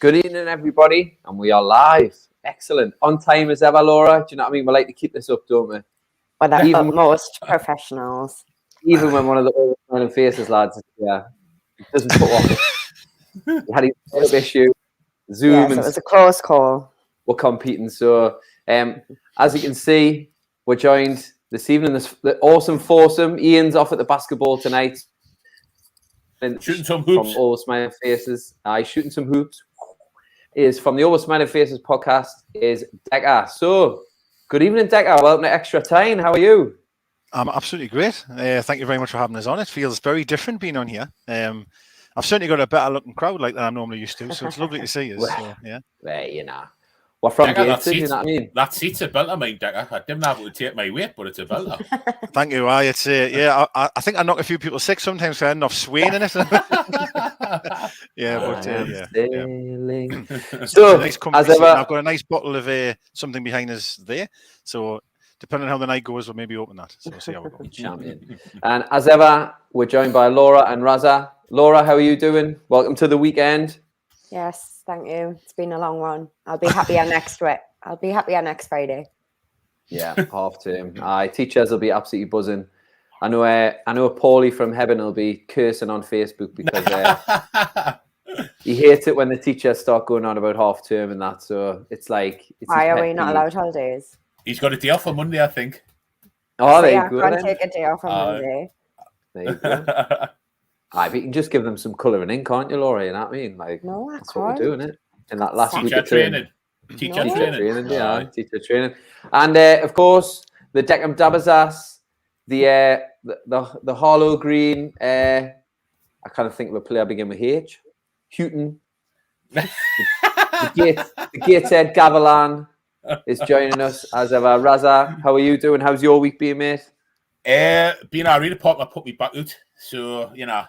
Good evening, everybody, and we are live. Excellent. On time as ever, Laura. Do you know what I mean? We like to keep this up, don't we? Well, that's even most professionals. Even when one of the old smiling faces lads, it doesn't put off. We had a issue. Zoom Yes, and it was a close call. we're competing. So, as you can see, we're joined this evening. The awesome foursome. Ian's off at the basketball tonight. And Shooting some hoops. From All Smiling Faces. Shooting some hoops. Is from the All Smiling Faces podcast is Deka. So, good evening, Deka. Welcome to ExtraTyne. How are you? I'm absolutely great. Thank you very much for having us on. It feels very different being on here. I've certainly got a better looking crowd like that I'm normally used to, so it's lovely to see you. Well, yeah. Well, you know. We're from Gateshead, you know what I mean? That seat's a belter, mate, Deka. I didn't have it to take my weight, but it's a belter. Thank you. I think I knock a few people sick sometimes for ending off swaying in it. Yeah. So, nice as ever, I've got a nice bottle of something behind us there. So, depending on how the night goes, we'll maybe open that. So, we'll see how we go. Champion. And as ever, we're joined by Laura and Razza. Laura, how are you doing? Welcome to the weekend. Yes, thank you. It's been a long one. I'll be happier next week. I'll be happier next Friday. Yeah, half term. Teachers will be absolutely buzzing. I know Paulie from Heaven will be cursing on Facebook because he hates it when the teachers start going on about half term and that. So it's like, why are we not allowed holidays? He's got a day off on Monday, I think. Oh, there yeah, you go. I can't take a day off on Monday. There you go. But you can just give them some colouring in, can't you, Laura? You know what I mean? Like, no, I that's can't. what we're doing, it? In that last week Teacher of training. training. Teacher training. Teacher training. And of course, the Deckham Dabazas, the Harlow Green. I kind of think of a player begin with H. Hughton. the Gateshead Gavilan is joining us as ever. Razza, how are you doing? How's your week been, mate? Being a really pop, I put me back out. So, you know,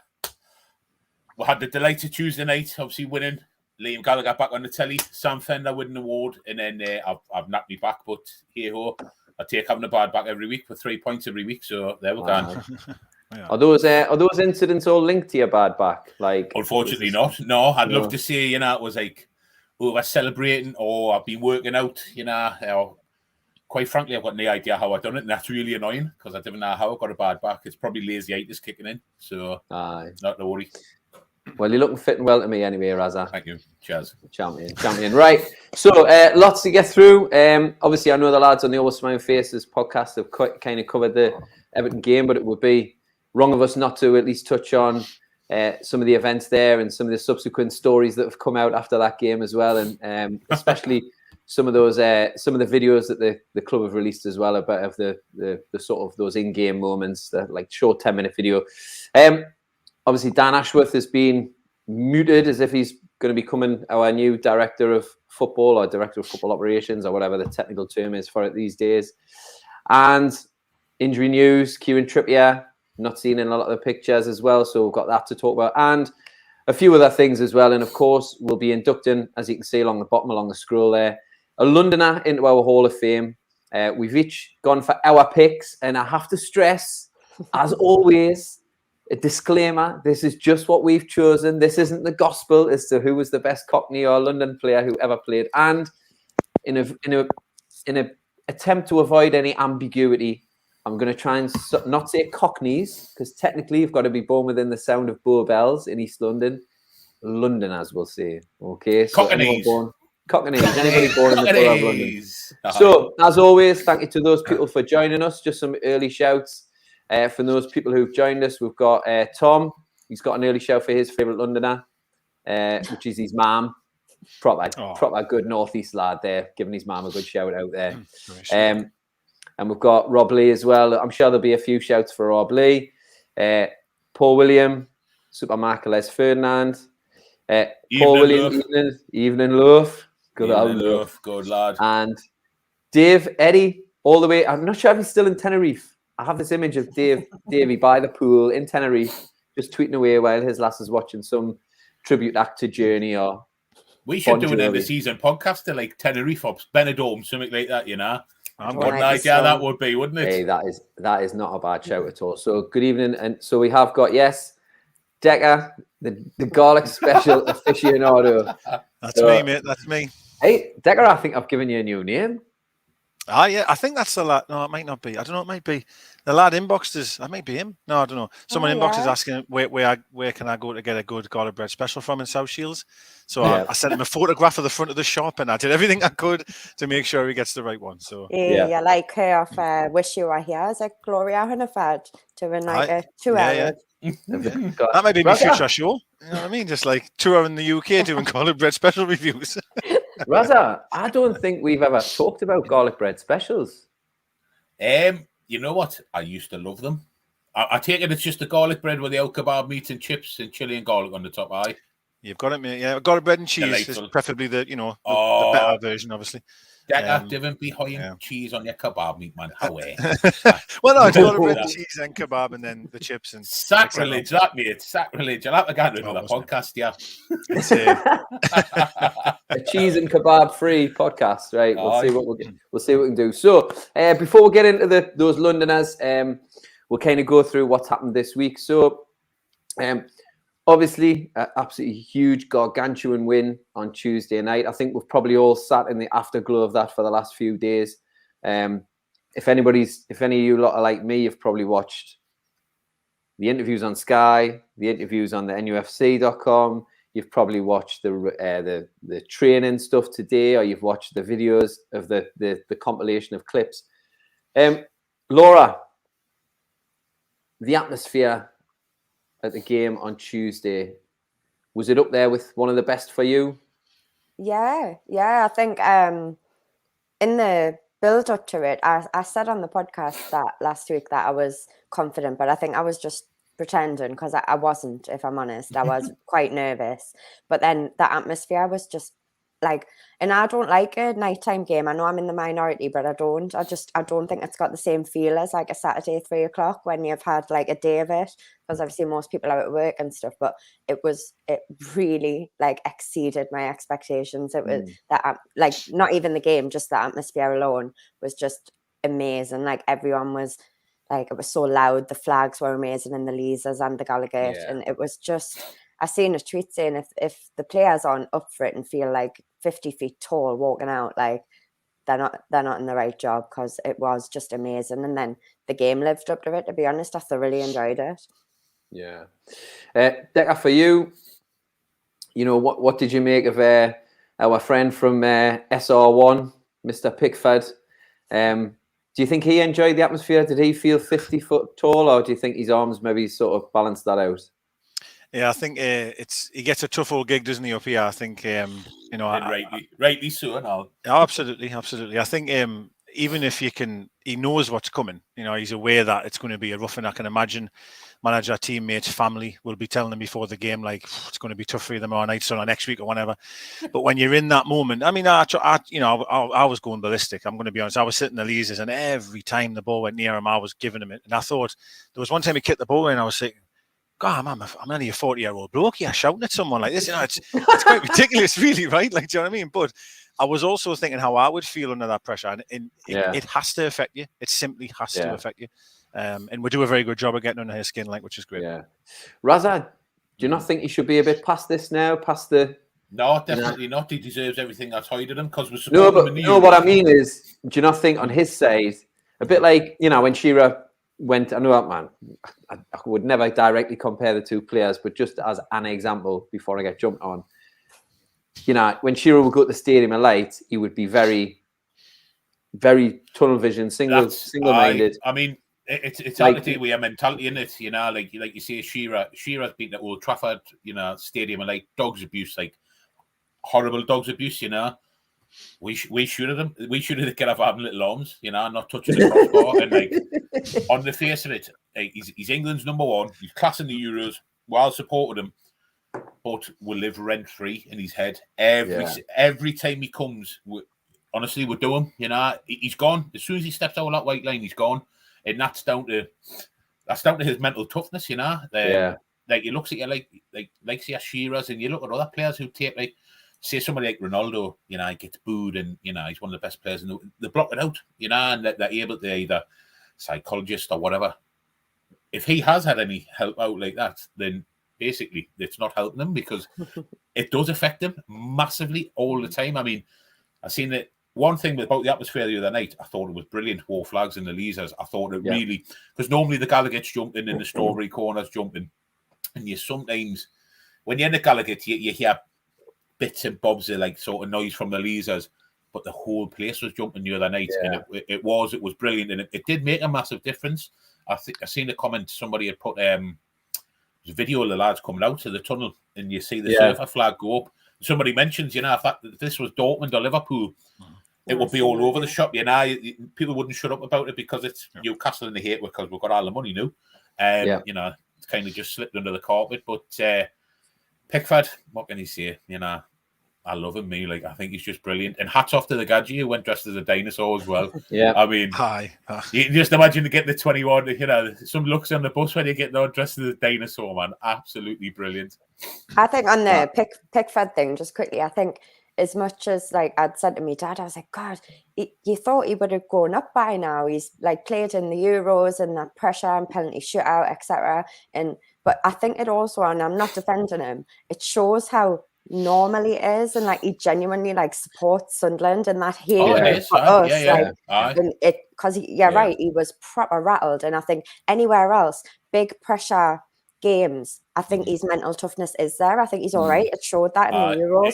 we had the delight of Tuesday night, obviously winning. Liam Gallagher back on the telly. Sam Fender winning the award. And then I've knocked me back. But hey-ho, I take having a bad back every week for 3 points every week. So there we go. Yeah. Are those incidents all linked to your bad back? Like, unfortunately not. No, I'd love to say, you know, it was like over celebrating or I've been working out, you know. Quite frankly, I've got no idea how I've done it, and that's really annoying because I don't know how I got a bad back. It's probably lazy-itis kicking in, so not to worry. Well, you're looking fit and well to me anyway, Razza. Thank you. Cheers. Champion. Right. So, lots to get through. Obviously, I know the lads on the All Smiling Faces podcast have kind of covered the Everton game, but it would be wrong of us not to at least touch on some of the events there and some of the subsequent stories that have come out after that game as well, and especially some of those some of the videos that the club have released as well about of the sort of those in-game moments, the like short 10-minute video. Obviously, Dan Ashworth has been muted as if he's going to be becoming our new director of football or director of football operations or whatever the technical term is for it these days. And injury news, Kieran Trippier not seen in a lot of the pictures as well, so we've got that to talk about. And a few other things as well. And of course, we'll be inducting, as you can see along the bottom, along the scroll there, a Londoner into our Hall of Fame. We've each gone for our picks, and I have to stress, as always, a disclaimer: this is just what we've chosen. This isn't the gospel as to who was the best Cockney or London player who ever played. And in a attempt to avoid any ambiguity, I'm going to try and not say Cockneys, because technically you've got to be born within the sound of Bow Bells in East London. Londoners, we'll say. Okay, so Cockneys. Anybody born in the borough of London. So, as always, thank you to those people for joining us. Just some early shouts. For those people who've joined us, we've got Tom. He's got an early shout for his favourite Londoner, which is his mum. Proper good northeast lad there, giving his mum a good shout out there. And we've got Rob Lee as well. I'm sure there'll be a few shouts for Rob Lee. Paul William, Super Marcellus Ferdinand. Paul William, evening loaf. Good lad. And Dave Eddie, all the way. I'm not sure if he's still in Tenerife. I have this image of Davey by the pool in Tenerife, just tweeting away while his lass is watching some tribute act to Journey or. We should do an end of season podcast to like Tenerife or Benidorm, something like that, you know. What an idea that would be, wouldn't it? Hey, that is not a bad shout at all. So good evening, and so we have got Deka, the garlic special aficionado. That's me, mate. That's me. Hey, Deka, I think I've given you a new name. Ah, yeah, I think that's the lad. No, it might not be. I don't know. It might be the lad inboxed us. That might be him. No, I don't know. Someone inboxed is asking where can I go to get a good garlic bread special from in South Shields. So I sent him a photograph of the front of the shop, and I did everything I could to make sure he gets the right one. So yeah, like her off Wish You Were Here. Is it Gloria Hannaford doing like a 2 hour? That might be my future show. You know what I mean? Just like tour in the UK doing garlic bread special reviews. Razza, I don't think we've ever talked about garlic bread specials. You know what? I used to love them. I take it it's just the garlic bread with the old kebab meat and chips and chili and garlic on the top. Aye, you've got it, mate. Yeah, garlic bread and cheese is preferably the better version, obviously. Deka, didn't be high cheese on your kebab meat, man. How well, no, it's garlic bread, cheese, and kebab, and then the chips and sacrilege. That mate, sacrilege. I'll have to get into another podcast. Yeah, a cheese and kebab free podcast, right? We'll see what we can do. So, before we get into those Londoners, we'll kind of go through what's happened this week. So, obviously, absolutely huge, gargantuan win on Tuesday night. I think we've probably all sat in the afterglow of that for the last few days. If any of you lot are like me, you've probably watched the interviews on Sky, the interviews on the NUFC.com. You've probably watched the training stuff today, or you've watched the videos of the compilation of clips. Laura, the atmosphere at the game on Tuesday, was it up there with one of the best for you? Yeah. I think in the build up to it, I said on the podcast that last week that I was confident, but I think I was just pretending because I wasn't, if I'm honest. I was quite nervous, but then the atmosphere was just like, and I don't like a nighttime game. I know I'm in the minority, but I don't think it's got the same feel as like a Saturday 3 o'clock when you've had like a day of it, because obviously most people are at work and stuff, but it really like exceeded my expectations. It was that, like, not even the game, just the atmosphere alone was just amazing. Like everyone was like, it was so loud. The flags were amazing in the Leazers and the Gallowgate, and it was just, I seen a tweet saying if the players aren't up for it and feel like 50 feet tall walking out, like they're not in the right job, because it was just amazing. And then the game lived up to it, to be honest. I thoroughly enjoyed it. Yeah. Deka, for you, what did you make of our friend from SR1, Mr. Pickford? Do you think he enjoyed the atmosphere? Did he feel 50 foot tall, or do you think his arms maybe sort of balanced that out? Yeah, I think he gets a tough old gig, doesn't he, up here? I think rightly so and all. Absolutely. I think even if he knows what's coming. He's aware that it's going to be a rough, and I can imagine manager, teammates, family will be telling them before the game, like, it's going to be tough for you tomorrow night, so next week or whatever. But when you're in that moment, I mean, I was going ballistic. I'm going to be honest. I was sitting in the Leazers, and every time the ball went near him, I was giving him it. And I thought there was one time he kicked the ball in, and I was thinking, God, I'm only a 40-year-old bloke here shouting at someone like this. It's quite ridiculous, really, right? Like, do you know what I mean? But I was also thinking how I would feel under that pressure, and it has to affect you. It simply has to affect you. And we do a very good job of getting under his skin, which is great. Yeah. Razza, do you not think he should be a bit past this now? No, definitely not. He deserves everything that's hided him, because we're what I mean is, do you not think on his side, a bit like, when Shearer went, I know that, man, I would never directly compare the two players, but just as an example before I get jumped on, when Shearer would go to the Stadium of Light, he would be very, very tunnel vision, single-minded. I mean, it's like, hard to do with your mentality in it, like you say, Shearer's been at Old Trafford, Stadium of Light, dogs abuse, like horrible dogs abuse, We should have get off having little arms, not touching the crossbar. And like on the face of it, he's England's number one. He's classing the Euros. Well supported him, but will live rent free in his head every time he comes. Honestly, we're doing. He's gone as soon as he steps out of that white line. He's gone, and that's down to his mental toughness. Like he looks at you like say Shearer's, and you look at other players who take like. Say somebody like Ronaldo, he gets booed, and he's one of the best players, and they block it out, and they're able to either psychologist or whatever. If he has had any help out like that, then basically. It's not helping them because it does affect them massively all the time. I mean, I seen that one thing about the atmosphere the other night, I thought it was brilliant. War flags and the Leazers. I thought it really, because normally the Gallowgate's jumping in the Strawberry corners jumping, and you sometimes, when you're in the Gallowgate, you hear bits and bobs of like sort of noise from the Leazers, but the whole place was jumping the other night, and it was brilliant, and it did make a massive difference. I think I seen a comment somebody had put there's a video of the lads coming out of the tunnel, and you see the surfer flag go up. Somebody mentions, if this was Dortmund or Liverpool, it would be all over the shop. People wouldn't shut up about it because it's Newcastle and they hate because we've got all the money now. It's kind of just slipped under the carpet. But Pickford, what can you say? I love him. I think he's just brilliant. And hats off to the Gadget who went dressed as a dinosaur as well. I mean, you can just imagine to get the 21. Some looks on the bus when you get there dressed as a dinosaur, man. Absolutely brilliant. I think on the Pickford thing, just quickly, I think as much as I'd said to me dad, I was like, God, you thought he would have grown up by now. He's played in the Euros and that pressure and penalty shootout, etc. But I think it also, and I'm not defending him, it shows how normal he is, and he genuinely supports Sunderland, and that hate for us, because right, he was proper rattled. And I think anywhere else, big pressure games, I think his mental toughness is there. I think he's all right. It showed that in the Euros.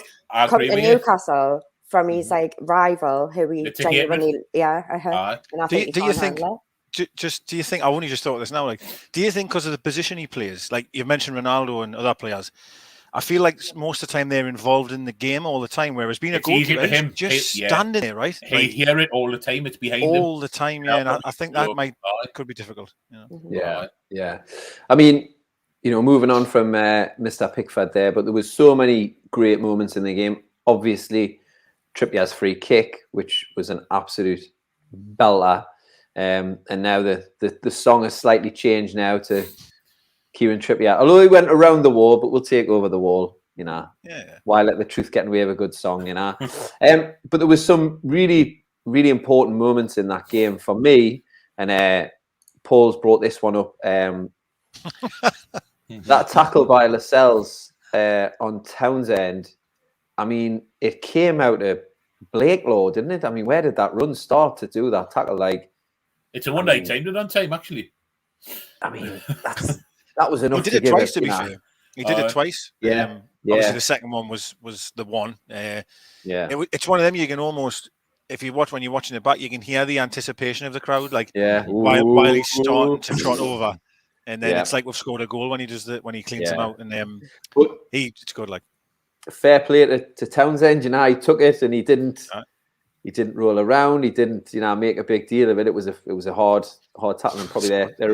Come to Newcastle from his rival, who he genuinely, and I think do you think? Do you think? I only just thought of this now. Do you think because of the position he plays, you mentioned Ronaldo and other players, I feel like most of the time they're involved in the game all the time, whereas being a goalkeeper, he's just standing there, right? He hear it all the time. It's behind him all the time. Yeah, and I think that could be difficult. Yeah. I mean, moving on from Mr. Pickford there, but there was so many great moments in the game. Obviously, Trippier's free kick, which was an absolute belter, and now the song has slightly changed now to Kieran Trippier. Although he went around the wall, but we'll take over the wall. Why let the truth get in the way of a good song? But there was some really, really important moments in that game for me, and Paul's brought this one up. That tackle by Lascelles on Townsend, I mean, it came out of Blakelaw, didn't it? I mean, where did that run start to do that tackle? It's a one-day timed it on time, actually. I mean, that was enough. He did it twice, to be fair. He did it twice. Yeah. Obviously, the second one was the one. It's one of them you can almost, when you're watching it back, you can hear the anticipation of the crowd, while he's starting to trot over. And then it's like we've scored a goal when he does when he cleans them out, and it's good. Fair play to Townsend. He took it and he didn't roll around. He didn't make a big deal of it. It was a hard tackle, and probably they're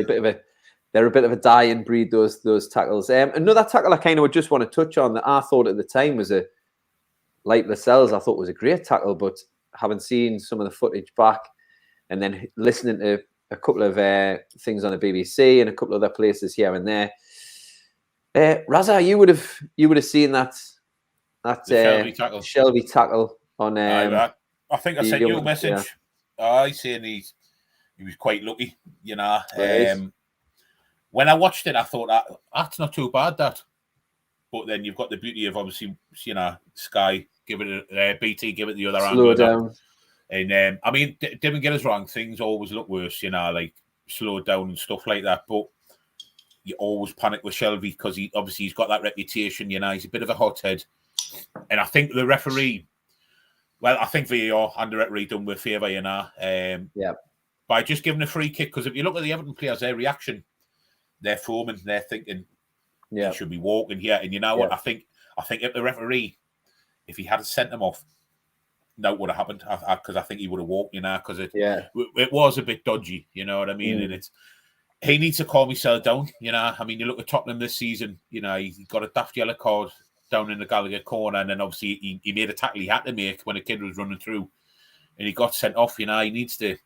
a bit of a dying breed, those tackles. Another tackle I kind of would just want to touch on that I thought at the time was like Lascelles, I thought was a great tackle, but having seen some of the footage back and then listening to a couple of things on the BBC and a couple of other places here and there, Razza, you would have seen that Shelby tackle on. I think I sent you a message. Saying he was quite lucky, When I watched it, I thought that's not too bad, that. But then you've got the beauty of obviously, Sky give it BT, give it the other slow down. And I mean, didn't get us wrong. Things always look worse, slowed down and stuff like that. But you always panic with Shelby because he's got that reputation. He's a bit of a hothead, and I think the referee. Well, I think VAR and the referee done with a favour, by just giving a free kick. Because if you look at the Everton players, their reaction, they're foaming, they're thinking, he should be walking here. And you know what? I think if the referee, if he had sent him off, that would have happened. Because I think he would have walked, because it was a bit dodgy, you know what I mean? And he needs to calm himself down, I mean, you look at Tottenham this season, he got a daft yellow card down in the Gallowgate corner, and then obviously he made a tackle he had to make when a kid was running through, and he got sent off. He needs to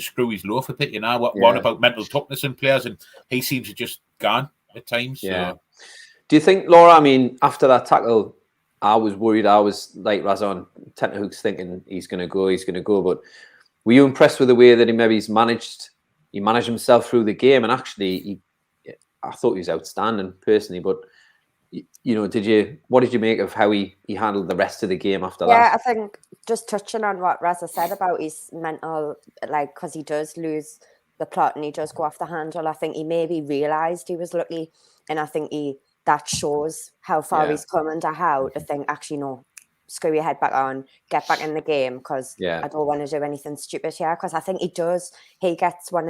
screw his loaf a bit. What about mental toughness in players, and he seems to just gone at times. So. Do you think, Laura? I mean, after that tackle, I was worried. I was like Razza on tenterhooks, thinking he's going to go. But were you impressed with the way that he managed himself through the game? And actually, I thought he was outstanding personally, but what did you make of how he handled the rest of the game after that? Yeah, I think just touching on what Razza said about his mental, like, because he does lose the plot and he does go off the handle. I think he maybe realised he was lucky, and I think that shows how far he's come and how to think, actually, no, screw your head back on, get back in the game, because I don't want to do anything stupid here. Because I think he's one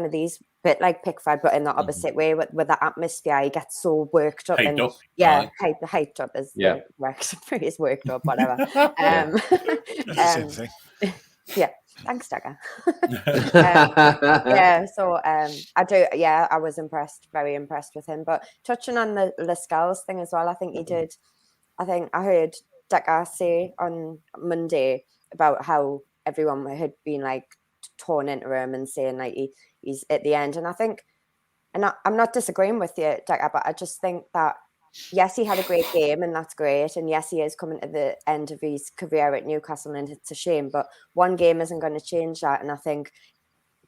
of these, bit like Pickford, but in the opposite way with the atmosphere. He gets so worked up. Hyped up. Hyped up is the correct phrase, worked up, whatever. Same thing. Yeah. Thanks, Deka. So I was very impressed with him. But touching on the Lascelles thing as well, I think I heard Deka say on Monday about how everyone had been like torn into him and saying like he's at the end. And I think, and I'm not disagreeing with you, Deka, but I just think that yes, he had a great game and that's great. And yes, he is coming to the end of his career at Newcastle and it's a shame, but one game isn't going to change that. And I think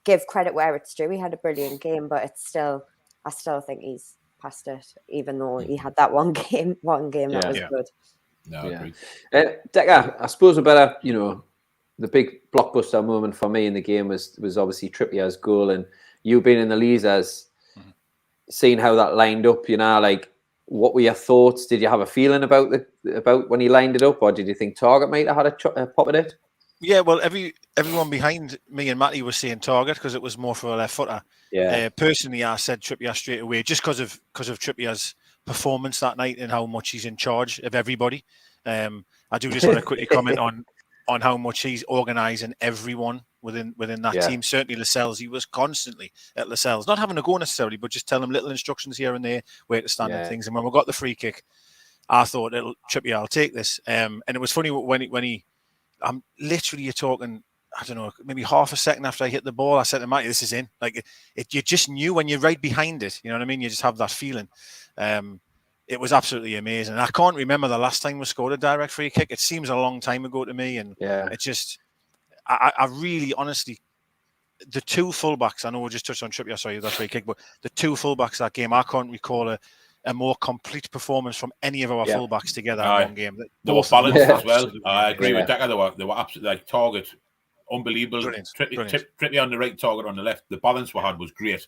give credit where it's due. He had a brilliant game, but I still think he's past it, even though he had that one game that was good. No, I agree. Deka, I suppose the big blockbuster moment for me in the game was obviously Trippier's goal, and you being in the Leazers, seeing how that lined up, like, what were your thoughts? Did you have a feeling about when he lined it up, or did you think Target might have had a pop at it? Yeah, well, everyone behind me and Matty was saying Target because it was more for a left footer. Yeah. Personally, I said Trippier straight away just because of Trippier's performance that night and how much he's in charge of everybody. I do just want to quickly comment on how much he's organising everyone within that team. Certainly Lascelles, he was constantly at Lascelles, not having a go necessarily, but just telling him little instructions here and there, where to stand and things. And when we got the free kick, I thought, Trippier, I'll take this. And it was funny when he I'm literally, you're talking, I don't know, maybe half a second after I hit the ball, I said to Matty, this is in. Like, you just knew when you're right behind it, you know what I mean? You just have that feeling. It was absolutely amazing. I can't remember the last time we scored a direct free kick. It seems a long time ago to me. And it just, I really, honestly, the two fullbacks, I know we just touched on Trippier, sorry, that free kick, but the two fullbacks that game, I can't recall a more complete performance from any of our fullbacks together in one game. They were balanced as well. I agree with Deka. They were absolutely like Target, unbelievable. Brilliant. Trippier on the right, Target on the left. The balance we had was great.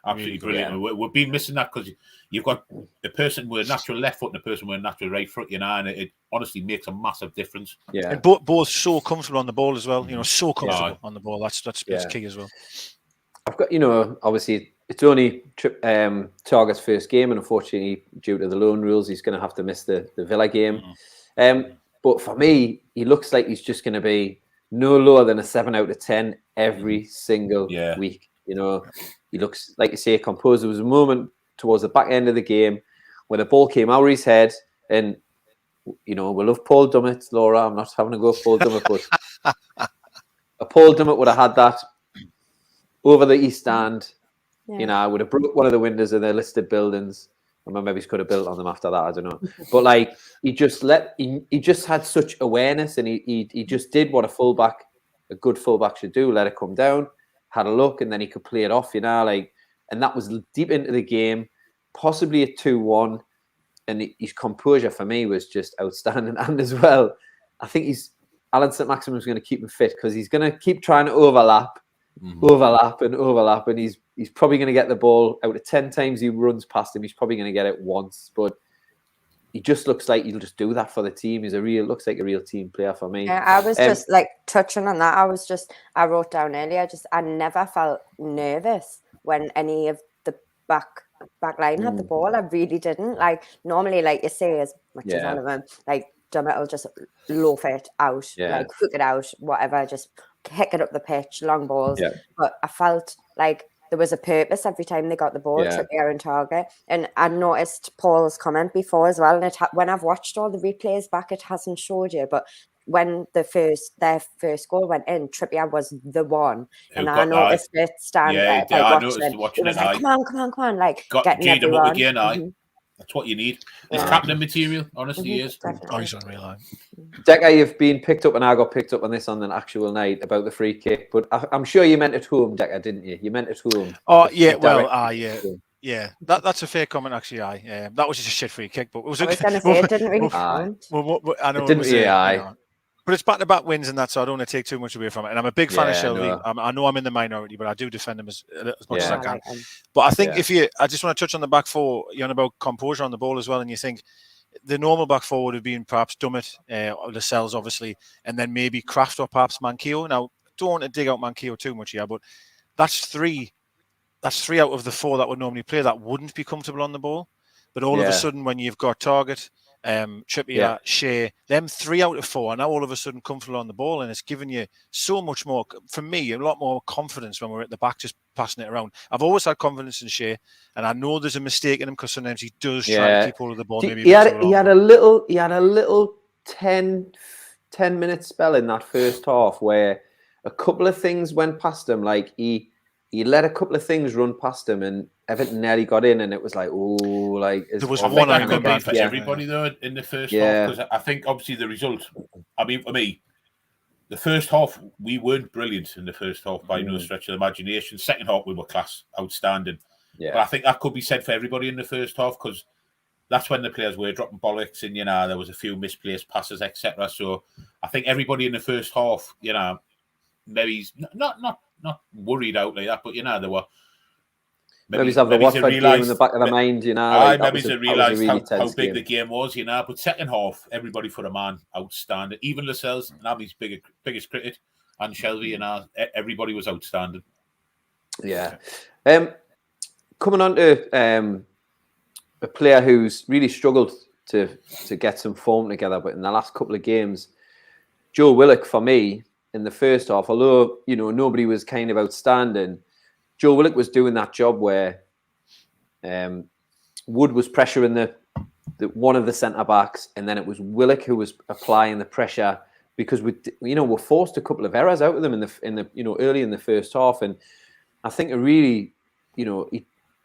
Absolutely brilliant. We've been missing that because you've got a person with a natural left foot and a person with a natural right foot, and it honestly makes a massive difference. Yeah, and both so comfortable on the ball as well. So comfortable on the ball. That's key as well. I've got, obviously it's only Target's first game, and unfortunately, due to the loan rules, he's going to have to miss the Villa game. But for me, he looks like he's just going to be no lower than a 7 out of 10 every single week. He looks, like you say, composed. There was a moment towards the back end of the game where the ball came out of his head, and we love Paul Dummett, Laura. I'm not having a go at Paul Dummett, but a Paul Dummett would have had that over the East Stand. I would have broke one of the windows of the listed buildings. Or maybe he could have built on them after that. I don't know. But like, he just had such awareness, and he just did what a good fullback should do. Let it come down, had a look, and then he could play it off. And that was deep into the game, possibly a 2-1. And his composure for me was just outstanding. And as well, I think Alan St. Maximum's going to keep him fit because he's going to keep trying to overlap, and he's probably going to get the ball out of 10 times he runs past him. He's probably going to get it once, but he just looks like he'll just do that for the team. Looks like a real team player for me. Yeah, I was just like touching on that. I wrote down earlier, I never felt nervous when any of the back line had the ball. I really didn't. Like, normally, like you say, as much as one of them, like Dummett will just loaf it out, like hook it out, whatever, just kick it up the pitch, long balls. Yeah. But I felt like there was a purpose every time they got the ball, Trippier and Target. And I noticed Paul's comment before as well. And when I've watched all the replays back, it hasn't showed you. But when their first goal went in, Trippier was the one. And I noticed it stand there. I noticed watching it. Like, come on. Like, getting everyone. Again, That's what you need. He's captain material, honestly, he is. Oh, he's unreal. Deka, you've been picked up, and I got picked up on this on an actual night about the free kick. But I'm sure you meant at home, Deka, didn't you? You meant at home. Oh, yeah. Well, yeah. Yeah, that's a fair comment, actually. That was just a shit free kick, but it was. I was going to say it didn't really count. I know it didn't. But it's back-to-back wins and that, so I don't want to take too much away from it. And I'm a big fan of Shelby. No. I know I'm in the minority, but I do defend him as much as I can. Like but I think I just want to touch on the back four. You're on about composure on the ball as well, and you think the normal back four would have been perhaps Dummett, Lascelles, obviously, and then maybe Kraft or perhaps Manquillo. Now, don't want to dig out Manquillo too much here, but that's three out of the four that would normally play that wouldn't be comfortable on the ball. But all of a sudden, when you've got Target, Trippier, Shea, them 3 out of 4 are now all of a sudden comfortable on the ball, and it's given you so much more, for me, a lot more confidence when we're at the back just passing it around. I've always had confidence in Shea, and I know there's a mistake in him because sometimes he does try to keep hold of the ball. He had a little 10-minute spell in that first half where a couple of things went past him, like he let a couple of things run past him, and Everton nearly got in, and it was like, there was one I could for everybody though in the first half, because I think obviously the result. I mean, for me, the first half we weren't brilliant in the first half by no stretch of the imagination. Second half we were class, outstanding. Yeah. But I think that could be said for everybody in the first half, because that's when the players were dropping bollocks, and there was a few misplaced passes, etc. So I think everybody in the first half, maybe not worried out like that, but they were maybe have the Watford game in the back of their mind, maybe they realised how big the game was, But second half, everybody for a man outstanding. Even Lascelles, Naby's biggest critic, and Shelby, everybody was outstanding. Yeah. Coming on to a player who's really struggled to get some form together, but in the last couple of games, Joe Willock for me. In the first half, although nobody was kind of outstanding, Joe Willock was doing that job where Wood was pressuring the one of the centre backs, and then it was Willock who was applying the pressure, because we forced a couple of errors out of them in the early in the first half, and I think it really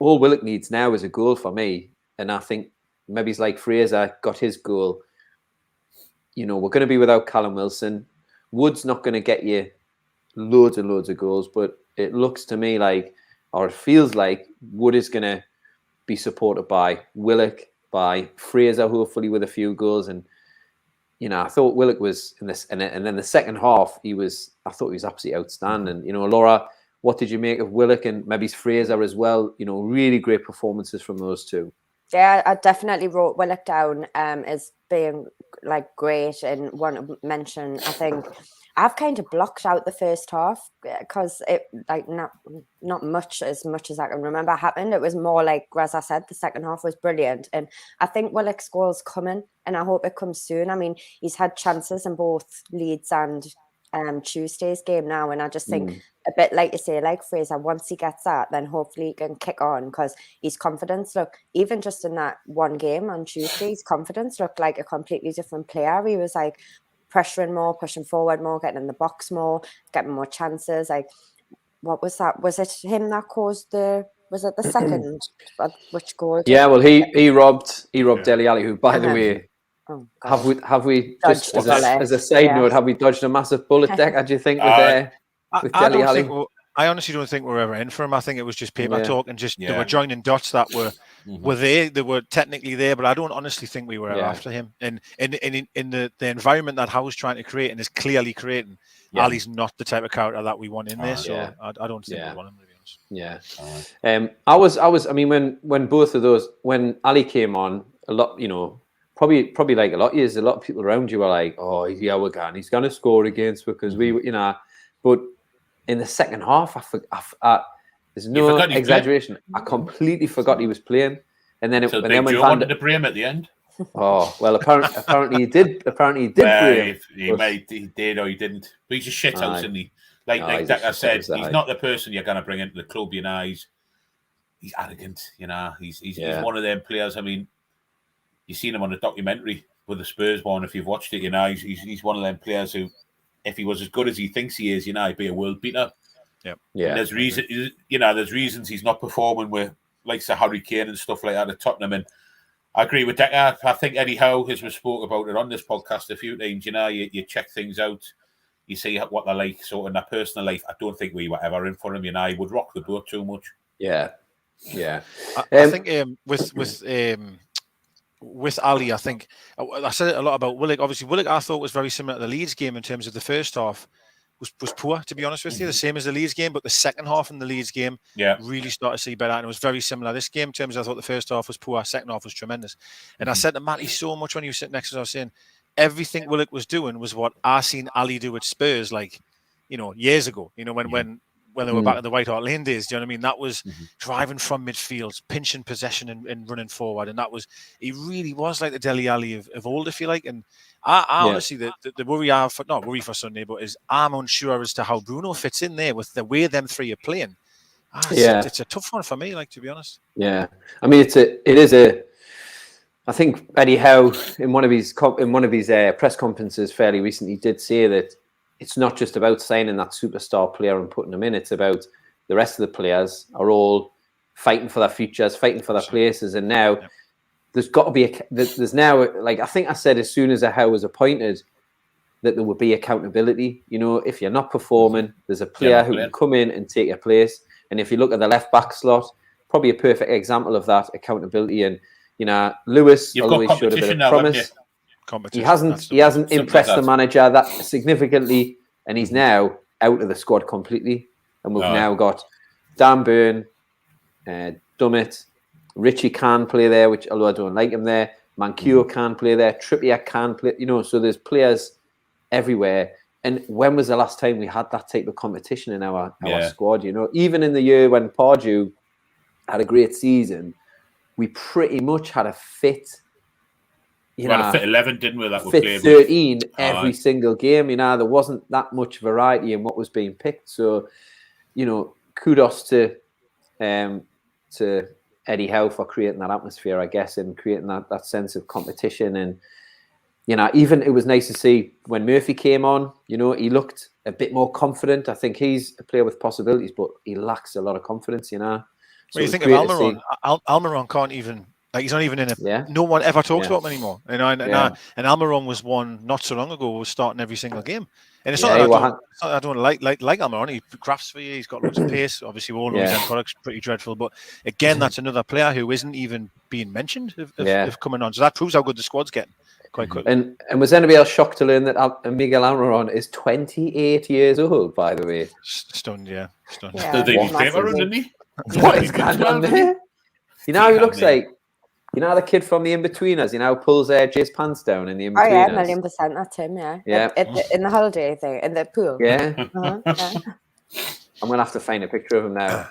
all Willock needs now is a goal for me, and I think maybe it's like Fraser got his goal. We're going to be without Callum Wilson. Wood's not going to get you loads and loads of goals, but it looks to me like, or it feels like, Wood is going to be supported by Willock, by Fraser, hopefully with a few goals. And I thought Willock was in this, and then the second half, I thought he was absolutely outstanding. Laura, what did you make of Willock and maybe Fraser as well? Really great performances from those two. Yeah, I definitely wrote Willock down as being like great, and want to mention, I think I've kind of blocked out the first half because it not much as I can remember happened. It was more like, as I said, the second half was brilliant, and I think Willock's goal's coming, and I hope it comes soon. I mean, he's had chances in both Leeds and Tuesday's game now, and I just think a bit like you say, like Fraser, once he gets that, then hopefully he can kick on, because his confidence, look, even just in that one game on Tuesday, his confidence looked like a completely different player. He was like pressuring more, pushing forward more, getting in the box more, getting more chances. Like, what was that? Was it him that caused was it the second? Which goal? Yeah, well, he robbed Dele Alli, who, by the way, have we just as a side note, have we dodged a massive bullet, Deka, do you think, with Dele Alli? I honestly don't think we're ever in for him. I think it was just paper talk, and just they were joining dots that were there. They were technically there, but I don't honestly think we were after him. And in the environment that Howe's trying to create and is clearly creating, Ali's not the type of character that we want in there. So I don't think we want him, to be honest. Yeah. I was. I mean, when both of those, when Ali came on, a lot, probably like a lot of years, a lot of people around you were like, "Oh, he's Yawagan. He's going to score against," because we, but in the second half, there's no exaggeration. I completely forgot he was playing, and then so then when Joe wanted to bring him at the end. Oh well, apparently he did. Apparently he did. Well, he did or he didn't. But he's a shit house, isn't he? Like I said, he's not the person you're going to bring into the club. He's arrogant. He's one of them players. I mean, you've seen him on a documentary with the Spurs one. If you've watched it, he's one of them players who, if he was as good as he thinks he is, he'd be a world beater. Yeah. And there's reasons he's not performing with like the Harry Kane and stuff like that at Tottenham. And I agree with Deka. I think Eddie Howe, as we spoke about it on this podcast a few times, you check things out, you see what they're like. So in their personal life, I don't think we were ever in for him. He would rock the boat too much. Yeah. Yeah. I think with Ali, I think I said a lot about Willock. Obviously, Willock I thought was very similar to the Leeds game in terms of the first half was poor, to be honest with you, the same as the Leeds game, but the second half in the Leeds game really started to see better, and it was very similar. This game, in terms of, I thought the first half was poor, second half was tremendous. And I said to Matty so much when he was sitting next to us, I was saying, everything Willock was doing was what I seen Ali do at Spurs, like, years ago, when they were back in the White Hart Lane days. Do you know what I mean? That was driving from midfield, pinching possession and running forward. And he really was like the Dele Alli of old, if you like. And I honestly, the worry I have, not worry for Sunday, but I'm unsure as to how Bruno fits in there with the way them three are playing. It's a tough one for me, like, to be honest. Yeah. I mean, I think Eddie Howe in one of his press conferences fairly recently did say that it's not just about signing that superstar player and putting them in. It's about the rest of the players are all fighting for their futures, fighting for their places. And now there's got to be there's now, like I think I said as soon as Howe was appointed, that there would be accountability. If you're not performing, there's a player who can come in and take your place. And if you look at the left back slot, probably a perfect example of that accountability. And Lewis, although he showed a bit of promise, he hasn't impressed the manager that significantly, and he's now out of the squad completely. And we've now got Dan Burn, Dummett, Richie can play there, which although I don't like him there, Manquillo can play there, Trippier can play. So there's players everywhere. And when was the last time we had that type of competition in our squad? Even in the year when Pardew had a great season, we pretty much had a fit. We had a fit 11, didn't we? That fit 13 every single game. There wasn't that much variety in what was being picked. So, kudos to Eddie Howe for creating that atmosphere, I guess, and creating that sense of competition. And even it was nice to see when Murphy came on. He looked a bit more confident. I think he's a player with possibilities, but he lacks a lot of confidence. So you think of Almiron? Almiron can't even. Like, he's not even in no one ever talks about him anymore. And Almiron was one not so long ago, was starting every single game. And it's not that I don't like Almiron. He crafts for you. He's got loads of pace. Obviously, we all know his end product's pretty dreadful. But again, that's another player who isn't even being mentioned of coming on. So that proves how good the squad's getting quite quickly. And was anybody else shocked to learn that Miguel Almiron is 28 years old, by the way? Stunned. Still doing his paper run, didn't he? What is going on there? He looks like... the kid from the In-Betweeners, pulls Jay's pants down in the In-Betweeners. Oh, yeah, 1,000,000%. That's him, yeah. In the holiday thing, in the pool. Yeah. I'm going to have to find a picture of him now.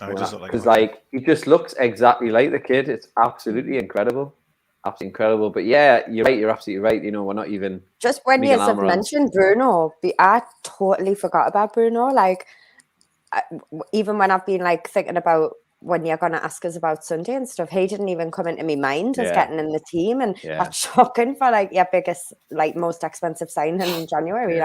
Because, he just looks exactly like the kid. It's absolutely incredible. Absolutely incredible. But, yeah, you're right. You're absolutely right. We're not even... Just when you have mentioned Bruno, I totally forgot about Bruno. Like, even when I've been, thinking about when you're going to ask us about Sunday and stuff, he didn't even come into my mind as getting in the team. And that's shocking for your biggest, most expensive signing in January.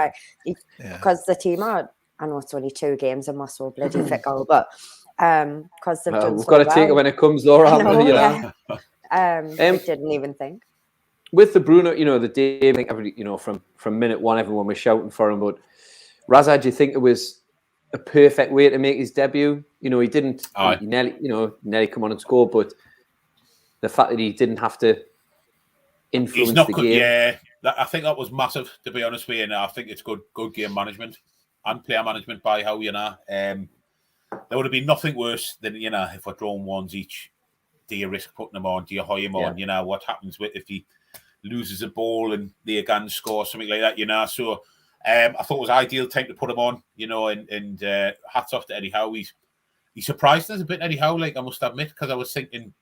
Because the team are, I know it's only 2 games and we're so bloody fickle, but because they've done we've got to take it when it comes, Laura. I didn't even think. With the Bruno, the day, I think from minute one, everyone was shouting for him. But Razza, do you think it was a perfect way to make his debut? He didn't he nearly come on and score, but the fact that he didn't have to influence the game. Yeah, I think that was massive, to be honest with you. And I think it's good game management and player management by Howe. There would have been nothing worse than if we're drawing ones each. Do you risk putting them on? Do you hire him on? What happens if he loses a ball and they again score something like that? So. I thought it was ideal time to put him on, and hats off to Eddie Howe. He surprised us a bit, Eddie Howe, I must admit, because I was thinking,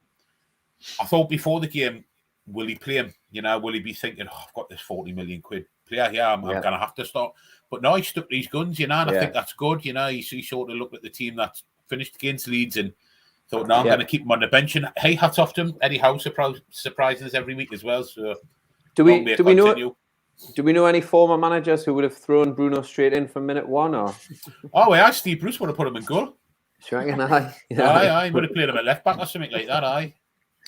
I thought before the game, will he play him? Will he be thinking, I've got this 40 million quid player here, I'm going to have to start. But no, he stuck to his guns, and I think that's good. He sort of looked at the team that finished against Leeds and thought, no, I'm going to keep him on the bench. And hey, hats off to him. Eddie Howe surprises us every week as well. So do we know any former managers who would have thrown Bruno straight in from minute one? Or Steve Bruce would have put him in goal. Sure, I would have played him at left back or something like that.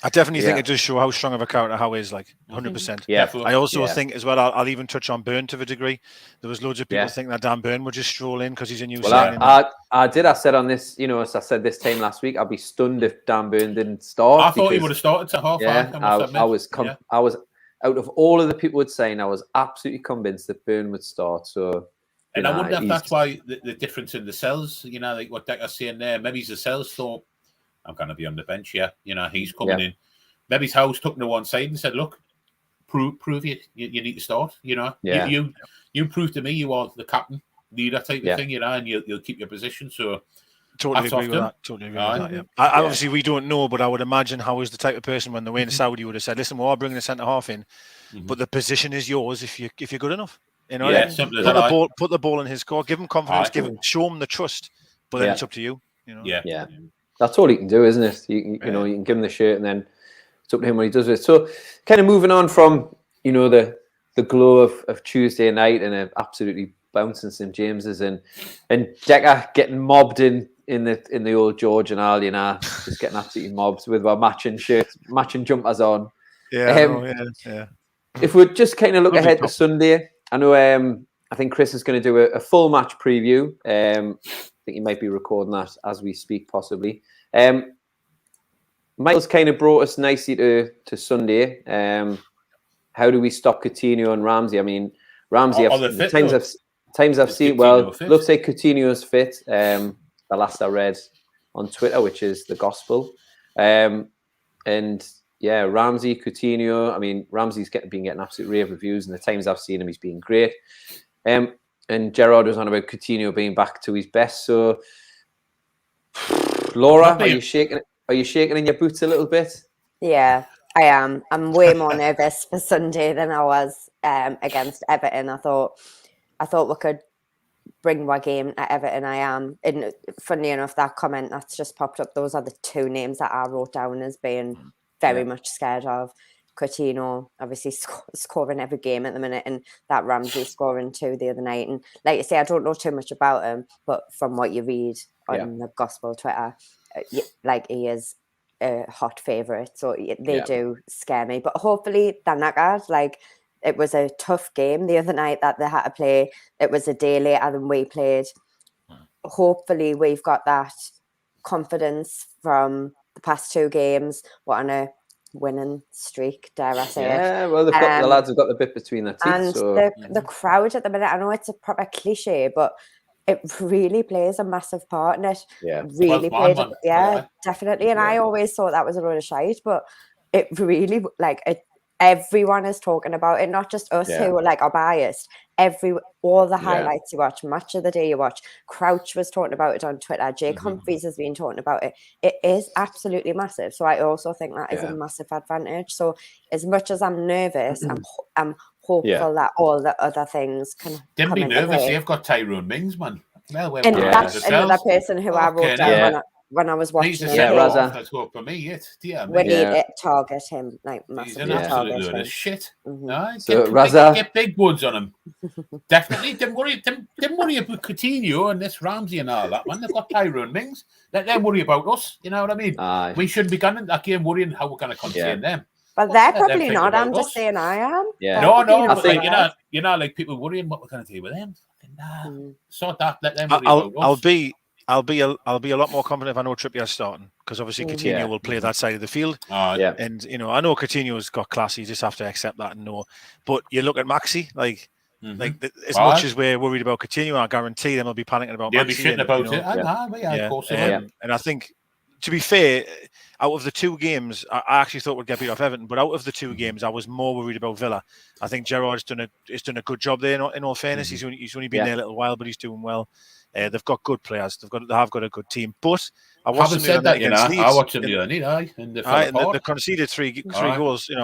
I definitely think it does show how strong of a character Howe is, like 100%. Yeah. I also think as well, I'll even touch on Byrne to a degree. There was loads of people thinking that Dan Byrne would just stroll in because he's a new signing. I said on this, as I said this time last week, I'd be stunned if Dan Byrne didn't start. I thought he would have started to half. I was out of all of the people would saying, I was absolutely convinced that Byrne would start. So, and I wonder if that's why the difference in the cells, like what Deka's saying there, maybe the cells thought, I'm going to be on the bench, he's coming in. Maybe Howe's took him to one side and said, look, prove you need to start, you prove to me you are the captain, leader type of thing, and you'll keep your position. So totally agree with that. Obviously, we don't know, but I would imagine Howe is the type of person when they were in Saudi would have said, listen, we're bringing a centre-half in, but the position is yours if you're good enough. Simple as that. Put the ball in his court, give him confidence, show him the trust, but then it's up to you. Yeah. That's all he can do, isn't it? You can give him the shirt and then it's up to him when he does it. So kind of moving on from, the glow of Tuesday night and absolutely bouncing St. James's and Deka getting mobbed in the old George and all, just getting absolutely mobbed with our matching shirts, matching jumpers on. If we just kind of look ahead to Sunday, I know I think Chris is going to do a full match preview. I think he might be recording that as we speak, possibly. Michael's kind of brought us nicely to Sunday. How do we stop Coutinho and Ramsey? I mean, Ramsey, times I've seen, looks like Coutinho's fit. The last I read on Twitter, which is the gospel. And Ramsey, Coutinho. I mean, Ramsey's been getting absolute rave reviews, and the times I've seen him, he's been great. And Gerard was on about Coutinho being back to his best. So, Laura, are you shaking in your boots a little bit? Yeah, I am. I'm way more nervous for Sunday than I was against Everton. I thought we could bring our game at Everton. I am. And funny enough, that comment that's just popped up, those are the two names that I wrote down as being very much scared of. Coutinho obviously scoring every game at the minute, and that Ramsey scoring too the other night. And like you say, I don't know too much about him, but from what you read on the Gospel Twitter, like he is a hot favourite. So they do scare me. But hopefully they're knackered. Like, it was a tough game the other night that they had to play. It was a day later than we played. Hopefully we've got that confidence from the past two games. We're on a winning streak, dare I say it. Yeah, well, the lads have got the bit between their teeth. And the crowd at the minute, I know it's a proper cliche, but it really plays a massive part in it. Yeah. Really played it. Definitely. And I always thought that was a load of shite, but it really, everyone is talking about it, not just us who are biased. All the highlights you watch, Match of the Day you watch, Crouch was talking about it on Twitter, Jake Humphries has been talking about it. It is absolutely massive. So I also think that is a massive advantage. So as much as I'm nervous, I'm hopeful that all the other things can Didn't be nervous, they've got Tyrone Mings, man. Well, and that's another person who I wrote down when I was watching it. Razza. That's what for me, we need to target him, massively. He's an absolute load of shit. So Razza, get big words on him. Definitely. Don't worry about Coutinho and this Ramsey and all that, man. They've got Tyrone Mings. Let them worry about us. You know what I mean? We shouldn't be going into that game worrying how we're going to contain them. But they're probably not. I'm just saying I am. Yeah. No. But like people worrying what we're going to do with them. Sort that. Let them worry about us. I'll be a lot more confident if I know Trippier's starting, because obviously Coutinho will play that side of the field. And I know Coutinho's got class. You just have to accept that and know. But you look at Maxi, as much as we're worried about Coutinho, I guarantee them will be panicking about They'll Maxi. Be shitting about it. Of course. And I think, to be fair, out of the two games, I actually thought we'd get beat off Everton, but out of the two games, I was more worried about Villa. I think Gerard's done a good job there. In all fairness, he's only been there a little while, but he's doing well. They've got good players. They have got a good team. But I watched them against Leeds. I watched them the other night. They conceded three goals. We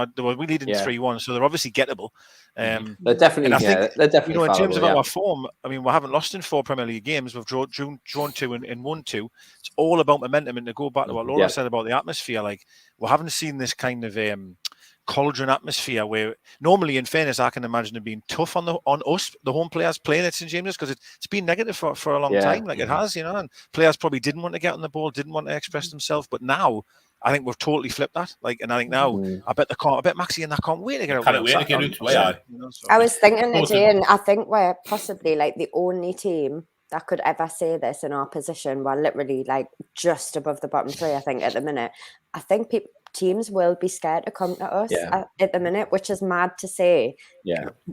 leading 3-1, so they're obviously gettable. They're definitely. They're definitely. In terms of our form, I mean, we haven't lost in 4 Premier League games. We've drawn 2 and won 2. It's all about momentum. And to go back to what Laura said about the atmosphere, we haven't seen this kind of cauldron atmosphere where normally, in fairness, I can imagine it being tough on us, the home players playing at St James's, because it's been negative for a long time, it has, and players probably didn't want to get on the ball, didn't want to express themselves, but now I think we've totally flipped that. Like, and I think now, I bet Maxi and that can't wait to get out. Can't wait to get out. I was thinking today, and I think we're possibly like the only team that could ever say this in our position. We're literally like just above the bottom three, I think, at the minute. I think teams will be scared to come to us at the minute, which is mad to say,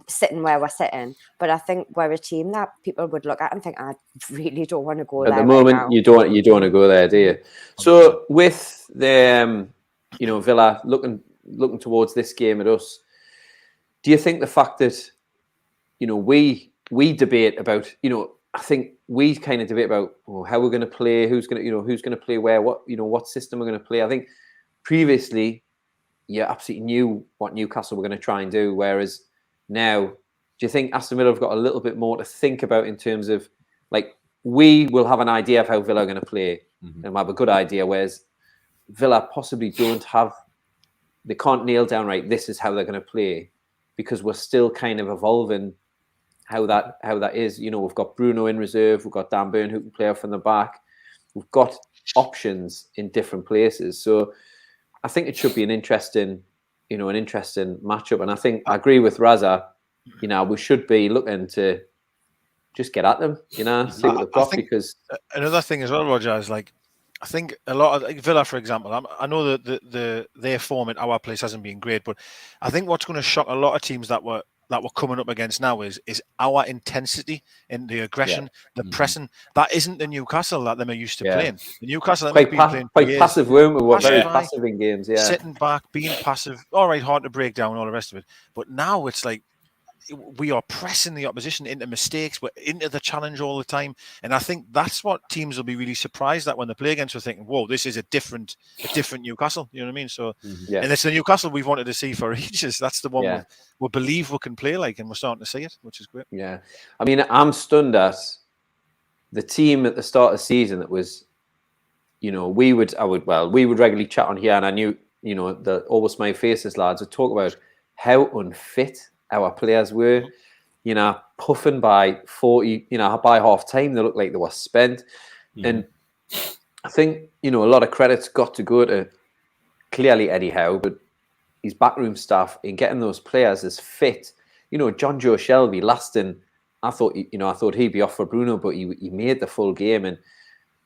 sitting where we're sitting. But I think we're a team that people would look at and think, I really don't want to go there. At the moment, right now. you don't want to go there, do you? So with the Villa looking towards this game at us, do you think the fact that we debate about I think we kind of debate about how we're going to play, who's going to play where, what system we're going to play. I think previously, you absolutely knew what Newcastle were going to try and do, whereas now, do you think Aston Villa have got a little bit more to think about in terms of, like, we will have an idea of how Villa are going to play and we'll have a good idea, whereas Villa possibly they can't nail down, right, this is how they're going to play, because we're still kind of evolving how that is. We've got Bruno in reserve, we've got Dan Burn who can play off from the back, we've got options in different places. So I think it should be an interesting matchup. And I think I agree with Razza. We should be looking to just get at them. See what they've got. Because another thing as well, Roger, is like, I think a lot of Villa, for example. I know that their form at our place hasn't been great, but I think what's going to shock a lot of teams that we're coming up against now is our intensity in the aggression, the pressing. That isn't the Newcastle that them are used to playing. The Newcastle that quite passive, weren't we? We're very passive in games, sitting back, being passive. All right, hard to break down, all the rest of it. But now it's like we are pressing the opposition into mistakes. We're into the challenge all the time, and I think that's what teams will be really surprised at when they play against. We're thinking, "Whoa, this is a different Newcastle." You know what I mean? So, and it's the Newcastle we've wanted to see for ages. That's the one we believe we can play like, and we're starting to see it, which is great. Yeah, I mean, I'm stunned at the team at the start of the season that was, we would regularly chat on here, and I knew, the Always My Faces lads would talk about how unfit our players were, puffing by 40, by half time, they looked like they were spent. And I think, a lot of credit's got to go to clearly Eddie Howe, but his backroom staff in getting those players as fit. John Joe Shelby lasting, I thought he'd be off for Bruno, but he made the full game. And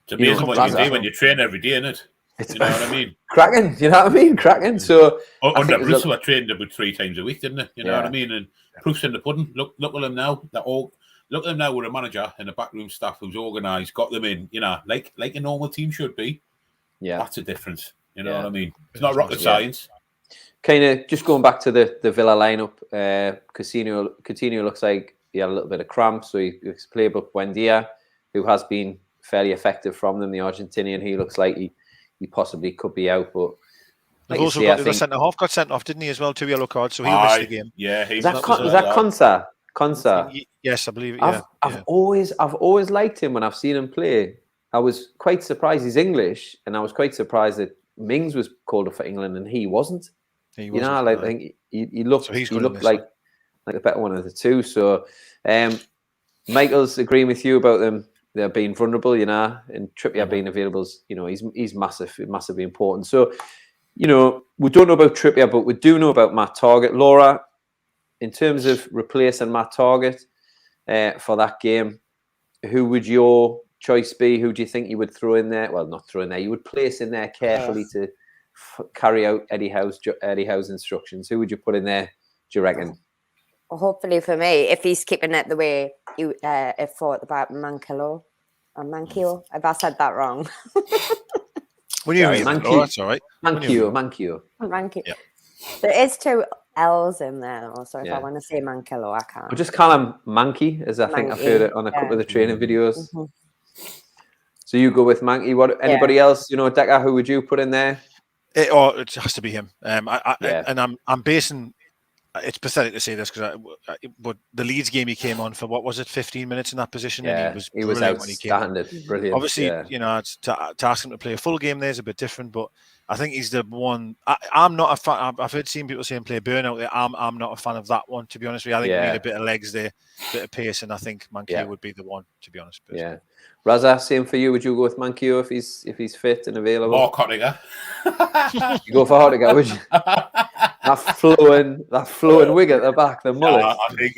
it's amazing what you do when you train every day, isn't it? You know what I mean? Cracking, cracking. So under Bruce, we trained about 3 times a week, didn't it? You know what I mean? And proof's in the pudding. Look at them now. Look at them now with a manager and a backroom staff who's organised, got them in. Like a normal team should be. Yeah, that's a difference. You know what I mean? It's not rocket science. Kind of just going back to the Villa lineup. Coutinho looks like he had a little bit of cramp, so he's played up Buendia, who has been fairly effective from them. The Argentinian, he looks like he possibly could be out, but they've also got the centre half got sent off, didn't he, as well? 2 yellow cards, so he missed the game. Yeah, is that Konsa? Yes, I believe. I've always liked him when I've seen him play. I was quite surprised he's English, and I was quite surprised that Mings was called up for England and he wasn't. I think he looked like a better one of the two. So, Michael's agreeing with you about them. They're being vulnerable, and Trippier being available. He's massively important. So, we don't know about Trippier, but we do know about Matt Targett. Laura, in terms of replacing Matt Targett for that game, who would your choice be? Who do you think you would throw in there? Well, not throw in there. You would place in there carefully to carry out Eddie Howe's instructions. Who would you put in there, do you reckon? Well, hopefully for me, if he's keeping it the way you thought about Mankio, if I said that wrong. When you read Mankio, that's all right. Mankio. Yeah. There is 2 L's in there, also. If I want to say Mankio, I can't. I'll just call him Mankey, as I think I've heard it on a couple of the training videos. So you go with Mankey. Anybody else? Deka, who would you put in there? It has to be him. And I'm basing it's pathetic to say this but the Leeds game he came on for, what was it, 15 minutes in that position, and he was outstanding, when he came on. brilliant. Obviously, to ask him to play a full game there is a bit different, but I think he's the one. I'm not a fan. I've seen people saying play Burnout there. I'm not a fan of that one, to be honest with you. I think we need a bit of legs there, a bit of pace, and I think Manquillo would be the one, to be honest. Personally. Yeah. Razza, same for you. Would you go with Manquillo if he's fit and available? More Cockneys. You go for Hartiger, would you? that flowing wig at the back, the mullet. I think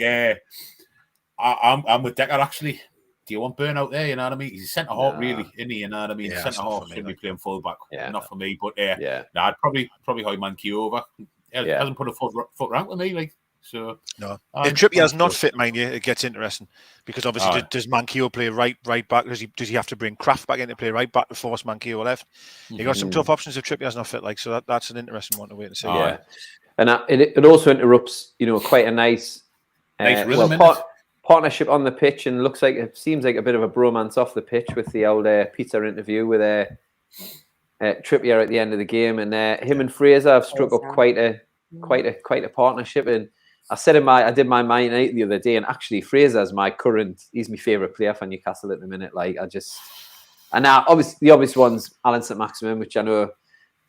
I'm with Deka, actually. Do you want Burnout there? You know what I mean? He's a centre half, really, isn't he? You know what I mean? Yeah, centre half shouldn't be playing full back. Yeah, not for me. But I'd probably hide Manquillo over. He hasn't put a foot rank with me, like. So no. If Trippier's not fit, mind you, it gets interesting, because obviously does Manquillo play right back? Does he have to bring Kraft back in to play right back to force Manquillo left? You got some tough options if Trippier's not fit, like, so that's an interesting one to wait and see. Yeah, and it also interrupts, quite a nice partnership on the pitch, and it seems like a bit of a bromance off the pitch with the old pizza interview with Trippier at the end of the game, and him and Fraser have struck up quite a partnership. And I did my Man United the other day, and actually Fraser's he's my favourite player for Newcastle at the minute. Like, and now obviously the obvious one's Alan St-Maximin, which I know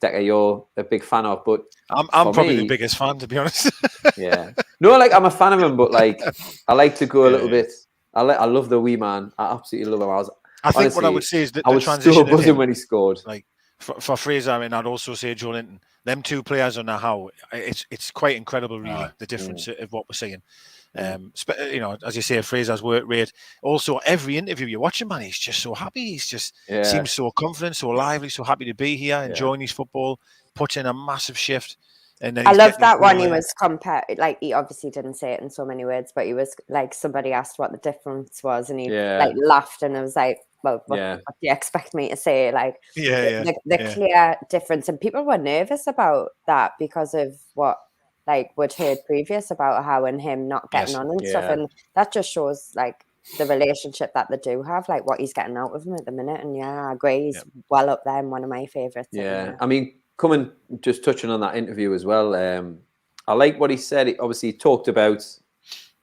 Deka, you're a big fan of, but I'm probably the biggest fan, to be honest. Yeah, no, like, I'm a fan of him, but like, I like to go a little bit. I love the wee man. I absolutely love him. I think what I would say is that I was so buzzing when he scored. Like, for Fraser, I mean, I'd also say Joe Linton. Them two players on how it's quite incredible, really, the difference of what we're seeing. As you say, Fraser's work rate. Also, every interview you're watching, man, he's just so happy. He's just seems so confident, so lively, so happy to be here, enjoying his football, puts in a massive shift. And then I love that one. He was compared, like, he obviously didn't say it in so many words, but he was like, somebody asked what the difference was, and he like laughed, and I was like, well, what do you expect me to say? Like, the clear difference, and people were nervous about that because of what we'd heard previous about how and him not getting on and stuff, and that just shows like the relationship that they do have, like what he's getting out of him at the minute. And I agree, he's well up there and one of my favourites. I mean, just touching on that interview as well, I like what he said. He talked about,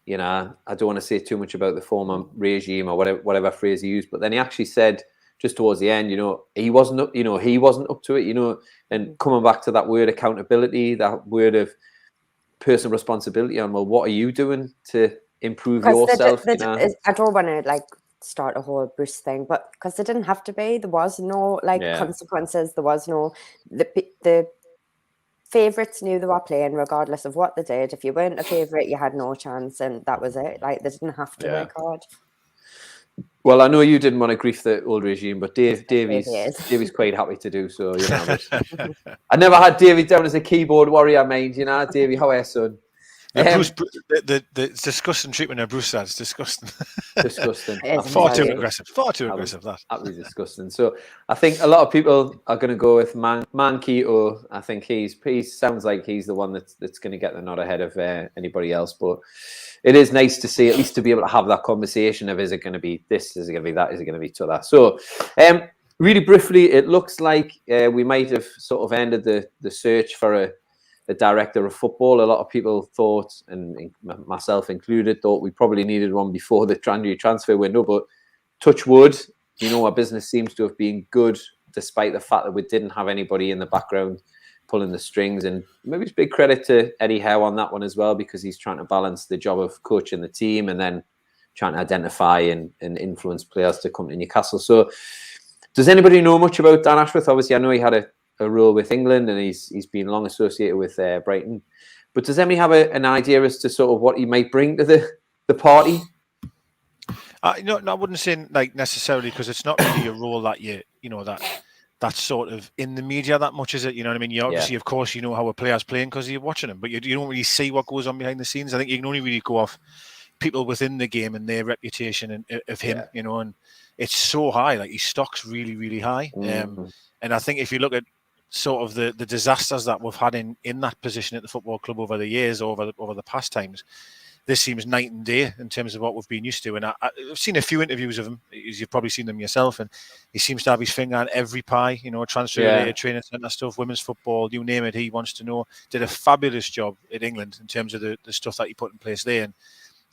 I don't want to say too much about the former regime or whatever phrase he used, but then he actually said just towards the end, he wasn't up to it, and coming back to that word accountability, that word of personal responsibility on, well, what are you doing to improve yourself? I don't want to start a whole Bruce thing, but because there didn't have to be, there was no consequences, there was no, the favourites knew they were playing regardless of what they did. If you weren't a favourite, you had no chance, and that was it. Like, they didn't have to work hard. Well, I know you didn't want to grief the old regime, but Davey's quite happy to do so. I never had Davey down as a keyboard warrior, mind. Davey, how are you, son? Bruce, the disgusting treatment of Bruce, that's disgusting. Disgusting. Far too aggressive. That. That'd be disgusting. So I think a lot of people are going to go with Manquillo. I think he sounds like he's the one that's going to get the nod ahead of anybody else. But it is nice to see, at least to be able to have that conversation of, is it going to be this, is it going to be that, is it going to be to that. So really briefly, it looks like we might have sort of ended the search for a director of football. A lot of people thought, and myself included, thought we probably needed one before the January transfer window, but touch wood, our business seems to have been good despite the fact that we didn't have anybody in the background pulling the strings. And maybe it's big credit to Eddie Howe on that one as well, because he's trying to balance the job of coaching the team and then trying to identify and influence players to come to Newcastle. So does anybody know much about Dan Ashworth? Obviously, I know he had a role with England, and he's been long associated with Brighton. But does anybody have an idea as to sort of what he might bring to the party? No, I wouldn't say necessarily, because it's not really a role that that's sort of in the media that much, is it? You know what I mean? You obviously, of course, how a player's playing because you're watching him, but you don't really see what goes on behind the scenes. I think you can only really go off people within the game and their reputation of him, and it's so high. Like, his stock's really, really high. And I think if you look at sort of the disasters that we've had in that position at the football club over the years, over the past times, this seems night and day in terms of what we've been used to. And I've seen a few interviews of him, as you've probably seen them yourself, and he seems to have his finger on every pie, transfer-related training centre stuff, women's football, you name it, he wants to know. Did a fabulous job at England in terms of the stuff that he put in place there. And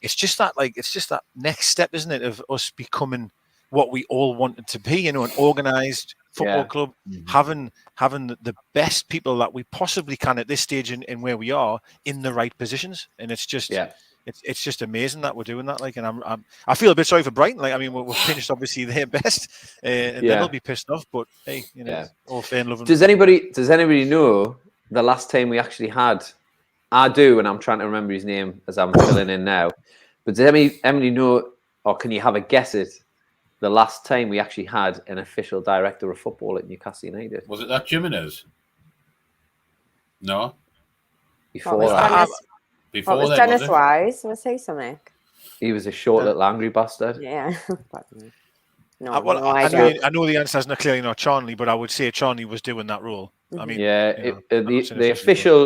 it's just that next step, isn't it, of us becoming what we all wanted to be, an organised football club, having the best people that we possibly can at this stage in where we are in the right positions. And it's just it's just amazing that we're doing that. And I feel a bit sorry for Brighton. We're finished obviously their best, and they'll be pissed off. But hey, all fair and love. Does anybody know the last time we actually had? I do, and I'm trying to remember his name as I'm filling in now. But does anybody know, or can you have a guess at the last time we actually had an official director of football at Newcastle United? Was it that Jimenez? No. Before that. Before Dennis Wise? Was he something? He was a short little angry bastard. Yeah. No, I know the answer is clearly not Charnley, but I would say Charnley was doing that role. I mean, the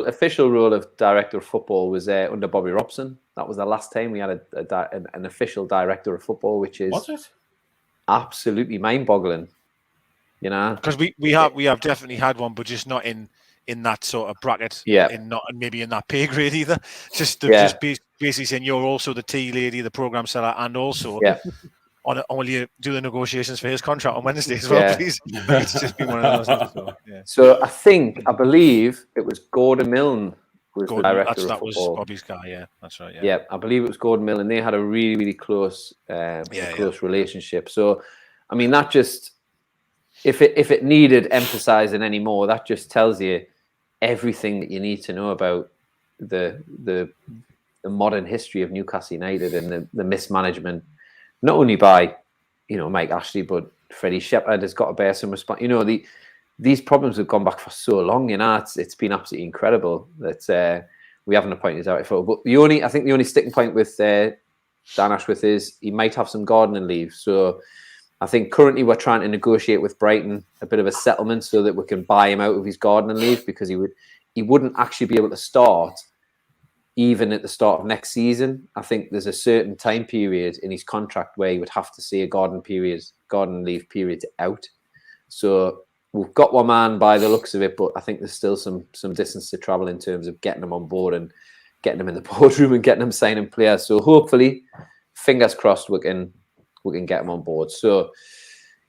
official role of director of football was under Bobby Robson. That was the last time we had an official director of football, which is absolutely mind-boggling. Because we have definitely had one, but just not in that sort of bracket, and not maybe in that pay grade either. Just basically saying you're also the tea lady, the program seller, and also will you do the negotiations for his contract on Wednesday as well, please? It's just been one of those. So I believe it was Gordon Milne was the director of football. That was Bobby's guy, yeah, that's right. Yeah, I believe it was Gordon Milne, and they had a really, really close relationship. So, I mean, that just if it needed emphasizing anymore, that just tells you everything that you need to know about the modern history of Newcastle United and the mismanagement, not only by Mike Ashley, but Freddie Shepherd has got to bear some response. These problems have gone back for so long. It's been absolutely incredible that we haven't appointed out for. But I think the only sticking point with Dan Ashworth is he might have some gardening leave. So I think currently we're trying to negotiate with Brighton a bit of a settlement so that we can buy him out of his gardening leave, because he wouldn't actually be able to start even at the start of next season. I think there's a certain time period in his contract where he would have to see a garden leave period out. So we've got one man by the looks of it, but I think there's still some distance to travel in terms of getting him on board and getting him in the boardroom and getting him signing players. So hopefully, fingers crossed, we can get him on board. So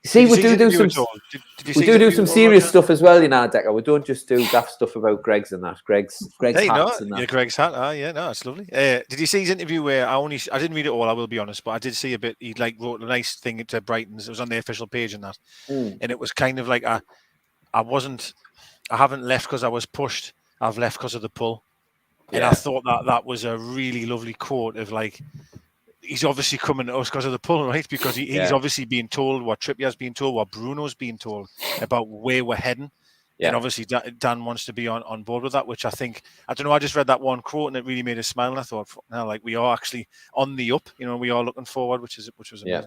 you see, we do some serious stuff as well, Deka. We don't just do daft stuff about Greg's and that. Greg's hats and that. Yeah, Greg's hat. It's lovely. Did you see his interview where I didn't read it all, I will be honest, but I did see a bit. He wrote a nice thing to Brighton's. It was on the official page and that, and it was kind of like I haven't left because I was pushed. I've left because of the pull, and I thought that was a really lovely quote of he's obviously coming to us because of the pull, right? Because he's obviously being told what Trippier's being told, what Bruno's being told about where we're heading. Yeah. And obviously Dan wants to be on board with that, which I don't know, I just read that one quote and it really made us smile. And I thought, we are actually on the up, we are looking forward, which was amazing. Yeah.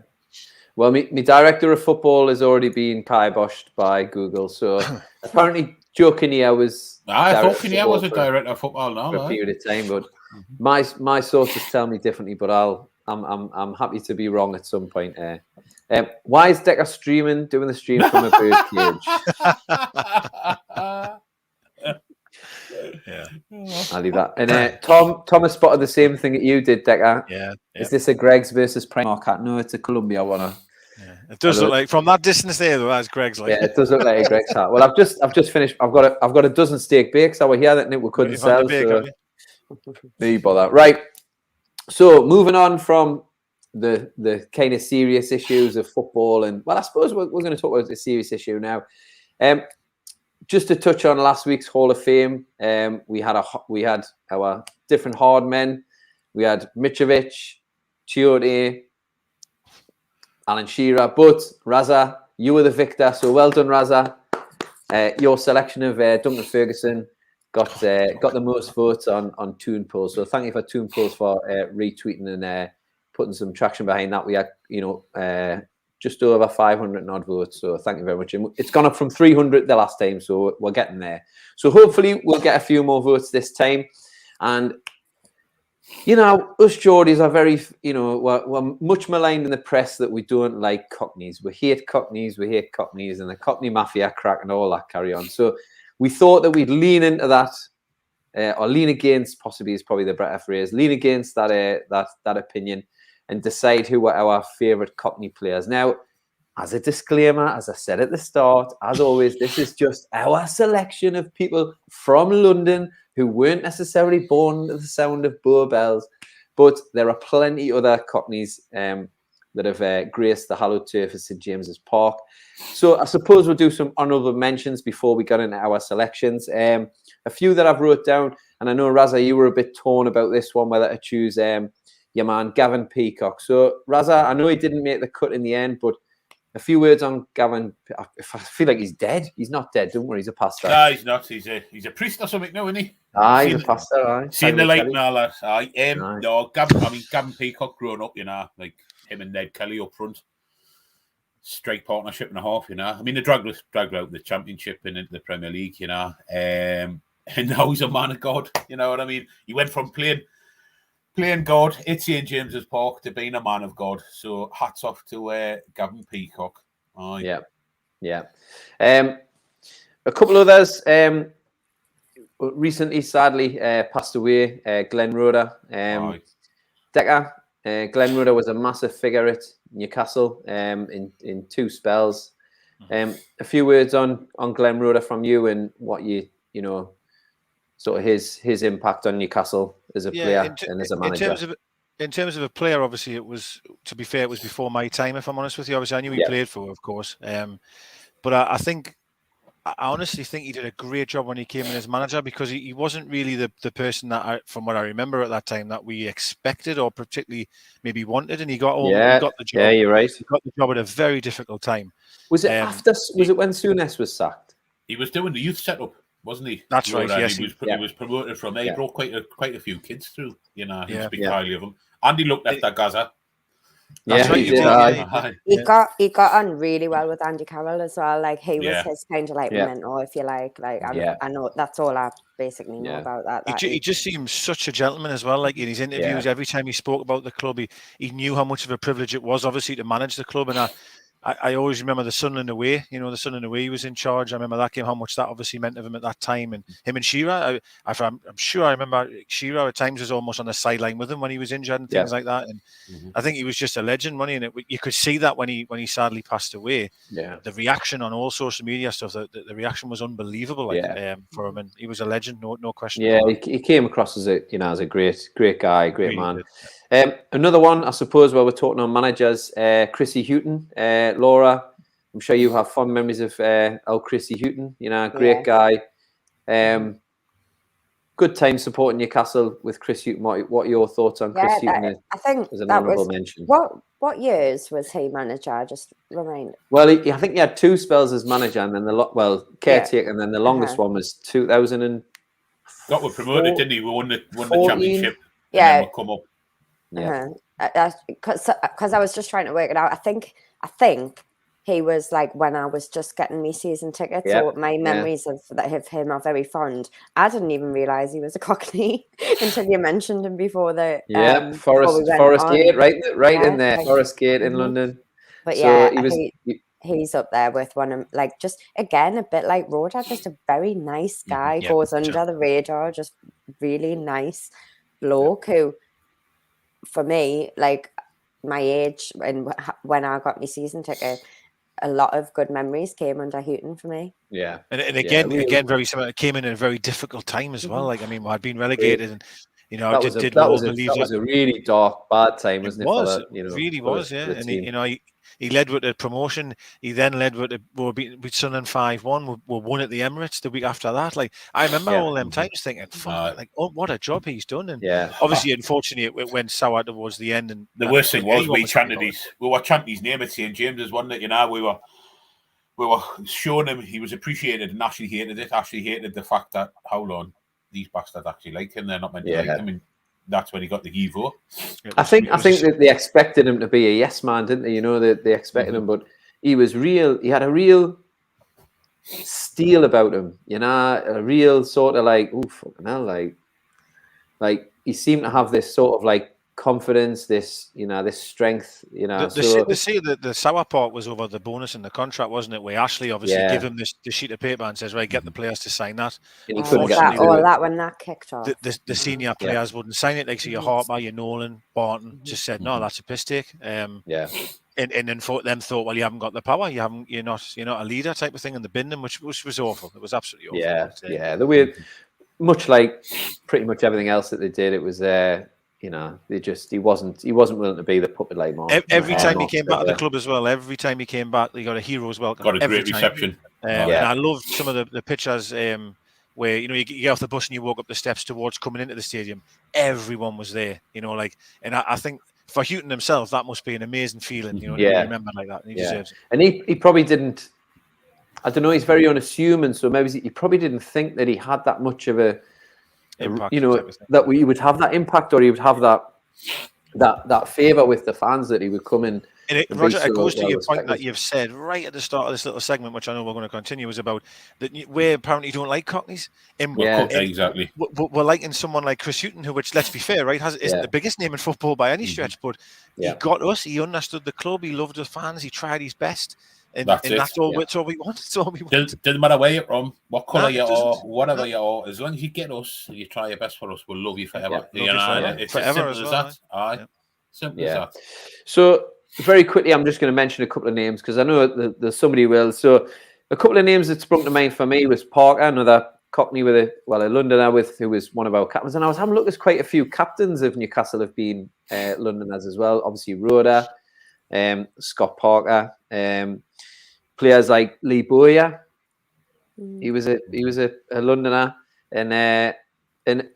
Well, my director of football has already been kiboshed by Google. So apparently Joe Kinnear was... I thought Kinnear was a director of football now. For a period of time, but my sources tell me differently, but I'm happy to be wrong at some point. Why is Deka doing the stream from a bird cage? I'll leave that. And Thomas spotted the same thing that you did, Deka. Yeah. Is this a Greg's versus Primark hat? No, it's a Columbia one. Yeah. It does look like from that distance there, though. That's Greg's. Yeah, it does look like a Greg's hat. Well, I've just finished. I've got a dozen steak bakes over here that we couldn't sell. No bother. Right. So moving on from the kind of serious issues of football, and I suppose we're going to talk about a serious issue now. Just to touch on last week's Hall of Fame, we had our different hard men. We had Mitrovic, Chiote, Alan Shearer, but Razza, you were the victor. So well done, Razza. Your selection of Duncan Ferguson got the most votes on Toon Polls. So thank you for Toon Polls for retweeting and putting some traction behind that. We had just over 500 and odd votes. So thank you very much. And it's gone up from 300 the last time, so we're getting there. So hopefully we'll get a few more votes this time. And You know, us Geordies are very, you know, we're much maligned in the press that we don't like Cockneys. We hate Cockneys, and the Cockney Mafia crack and all that carry on. So we thought that we'd lean into that, or lean against, possibly is probably the better phrase, lean against that opinion and decide who were our favourite Cockney players. Now, as a disclaimer, as I said at the start, as always, this is just our selection of people from London who weren't necessarily born to the sound of Bow Bells, but there are plenty other Cockneys that have graced the hallowed turf of St James's Park. So I suppose we'll do some honourable mentions before we get into our selections. A few that I've wrote down, and I know, Razza, you were a bit torn about this one, whether to choose your man, Gavin Peacock. So, Razza, I know he didn't make the cut in the end, but a few words on Gavin. I feel like he's dead. He's not dead. Don't worry, he's a pastor. No, he's not. He's a priest or something now, isn't he? He's a pastor. Aye. Seen the light and all that. Aye. No, Gavin Peacock growing up, you know, like him and Ned Kelly up front. Straight partnership and a half, you know. I mean, they dragged out the Championship and into the Premier League, you know. And now he's a man of God, you know what I mean? He went from playing God at St James's Park to being a man of God. So hats off to Gavin Peacock. Yeah. A couple others recently, sadly, passed away. Glenn Roeder. Deka. Glenn Roeder was a massive figure at Newcastle in two spells. A few words on Glenn Roeder from you and what you know, sort of his impact on Newcastle as a player and as a manager. In terms of a player, obviously, it was, to be fair, it was before my time, if I'm honest with you. Obviously, I knew he played for, of course. But I honestly think he did a great job when he came in as manager, because he wasn't really the person that, from what I remember at that time, that we expected or particularly maybe wanted, and he got the job. Yeah, you're right. He got the job at a very difficult time. Was it was it when Souness was sacked? He was doing the youth setup, wasn't he? That's right. Yes, he was promoted from there. He brought quite a few kids through. You know, he speak highly of him. And he looked after Gaza. That's right. He got on really well with Andy Carroll as well. Like he was his kind of like mentor, if you like. I know that's all I basically know about that. He just seems such a gentleman as well. Like in his interviews, every time he spoke about the club, he knew how much of a privilege it was, obviously, to manage the club. And I always remember the Sunderland away. You know, the Sunderland away, he was in charge. I remember that game, how much that obviously meant to him at that time. And him and Shearer, I'm sure I remember Shearer at times was almost on the sideline with him when he was injured and things like that. And I think he was just a legend, wasn't he? And you could see that when he sadly passed away. Yeah, the reaction on all social media stuff, the reaction was unbelievable. For him, and he was a legend, no question. Yeah, he came across as a great guy, great man. Another one, I suppose, while we're talking on managers, Chrissy Hughton. Laura, I'm sure you have fond memories of old Chrissy Hughton. You know, great guy. Good time supporting Newcastle with Chris Hughton. What are your thoughts on Chris Hughton? I think as an honourable mention. What years was he manager? Just remind. Well, I think he had two spells as manager, and then caretaker, and then the longest one was 2000 and. Got promoted, didn't he? We won the championship. Yeah, and then we'll come up. Because I was just trying to work it out. I think he was like when I was just getting me season tickets. So my memories of him are very fond. I didn't even realise he was a Cockney until you mentioned him before the Forest Gate, right in there, Forest Gate in London. But he's up there with one of, like, just again a bit like Roeder, just a very nice guy, goes under the radar, just really nice bloke who. For me, like my age and when I got my season ticket, a lot of good memories came under Hughton for me. Yeah, and again, very similar. It came in at a very difficult time as well. Like, I mean, I'd been relegated, and that was a really dark, bad time, wasn't it? It really was. Yeah, and he led with the promotion. He then led with with Sunderland 5-1. We won at the Emirates the week after that. Like, I remember all them times thinking, what a job he's done. And obviously, unfortunately, it went sour towards the end. And the worst thing was we were chanting his name at St James's, wasn't it? You know, we were showing him he was appreciated, and actually hated it. Actually hated the fact that these bastards actually like him. They're not meant to like him. And that's when he got the Evo. I think that they expected him to be a yes man, didn't they? You know, they expected him, but he was real. He had a real steel about him, you know, a real sort of like, oh fucking hell, like like he seemed to have this sort of like confidence, this this strength, The sour part was over the bonus in the contract, wasn't it? Where Ashley obviously give him the sheet of paper and says, right, get the players to sign that. And he couldn't get that when that kicked off. The senior players wouldn't sign it. Like, so your Harper, your Nolan, Barton just said, no, that's a piss take. And then thought, well, you haven't got the power, you're not a leader type of thing, and the bin them, which was awful. It was absolutely awful. The way, much like pretty much everything else that they did, it was he wasn't willing to be the puppet like Mark. Every time he came back to the club as well, every time he came back, he got a hero's welcome. Got a great reception. And I loved some of the pictures where you get off the bus and you walk up the steps towards coming into the stadium. Everyone was there, and I think for Hughton himself, that must be an amazing feeling, to be remembered like that. And he deserves it. And he probably didn't. I don't know. He's very unassuming, so maybe he probably didn't think that he had that much of a impact, that he would have that impact, or he would have that favour with the fans that he would come in. And Roger, it goes to your point that you've said right at the start of this little segment, which I know we're going to continue, is about that where apparently you don't like Cockneys. Exactly. We're liking someone like Chris Hughton, who, which, let's be fair, right, isn't the biggest name in football by any stretch, but he got us. He understood the club. He loved the fans. He tried his best. And that's all we want. It's all we want. Doesn't matter where you're from, what colour you are, whatever you are, as long as you get us and you try your best for us, we'll love you forever. It's forever as simple as that. Aye. Simple as that. So very quickly, I'm just going to mention a couple of names because I know there's somebody who will. So a couple of names that sprung to mind for me was Parker, another Cockney a Londoner who was one of our captains. And I was having a look, there's quite a few captains of Newcastle have been Londoners as well. Obviously, Rhoda, Scott Parker, players like Lee Bowyer. He was a Londoner, and a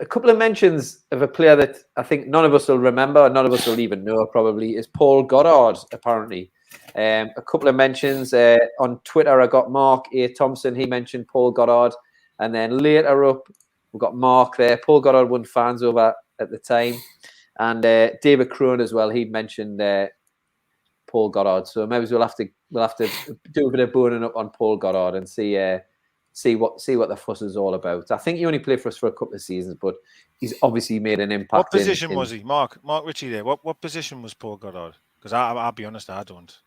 couple of mentions of a player that I think none of us will remember, or none of us will even know probably, is Paul Goddard. Apparently, a couple of mentions on Twitter. I got Mark A. Thompson. He mentioned Paul Goddard, and then later up we've got Mark there. Paul Goddard won fans over at the time, and David Crone as well. He mentioned Paul Goddard. So maybe we'll have to do a bit of boning up on Paul Goddard and see what the fuss is all about. I think he only played for us for a couple of seasons, but he's obviously made an impact. What position was he, Mark Ritchie there? What position was Paul Goddard? Because I'll be honest, I haven't.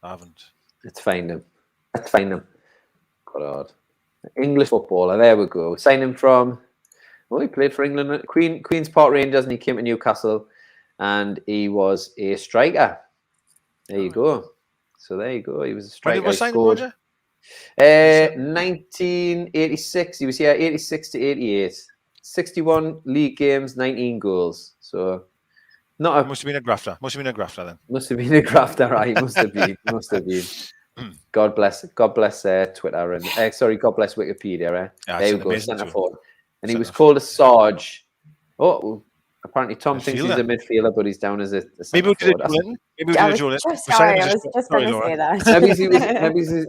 Let's find him. Goddard, English footballer. There we go. Signed him from. Well, he played for England, Queen's Park Rangers, and he came to Newcastle, and he was a striker. There you go. So there you go. He was a striker. When did we sign him, Roger? 1986. He was here 86 to 88. 61 league games, 19 goals. So must have been a grafter. Then. Must have been a grafter, right? Must have been. God bless Twitter and God bless Wikipedia. Right? Yeah, there you go. Centre forward. And he was called a Sarge. Oh, apparently Tom thinks he's a midfielder, but he's down as a maybe we'll do Joe Linton. Sorry, I was just going to say that. Maybe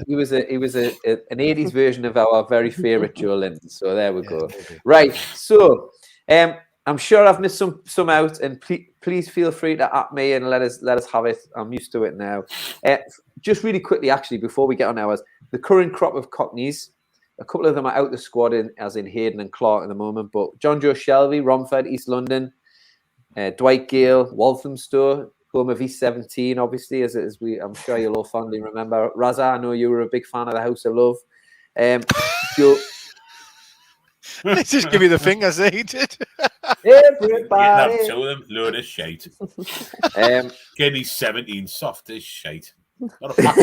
he was an 80s version of our very favourite Joe Linton. So there we go. Right. So I'm sure I've missed some out, and please feel free to at me and let us have it. I'm used to it now. Just really quickly, actually, before we get on ours, the current crop of Cockneys. A couple of them are out the squad, as in Hayden and Clark at the moment. But John Joe Shelby, Romford, East London, Dwight Gale, Walthamstow, home of East 17, obviously, as I'm sure you'll all fondly remember. Razza, I know you were a big fan of the House of Love. Joe. Let's just give me the fingers, he did. Everybody. Show them load of shite. Getting 17 soft as shite. Not a pack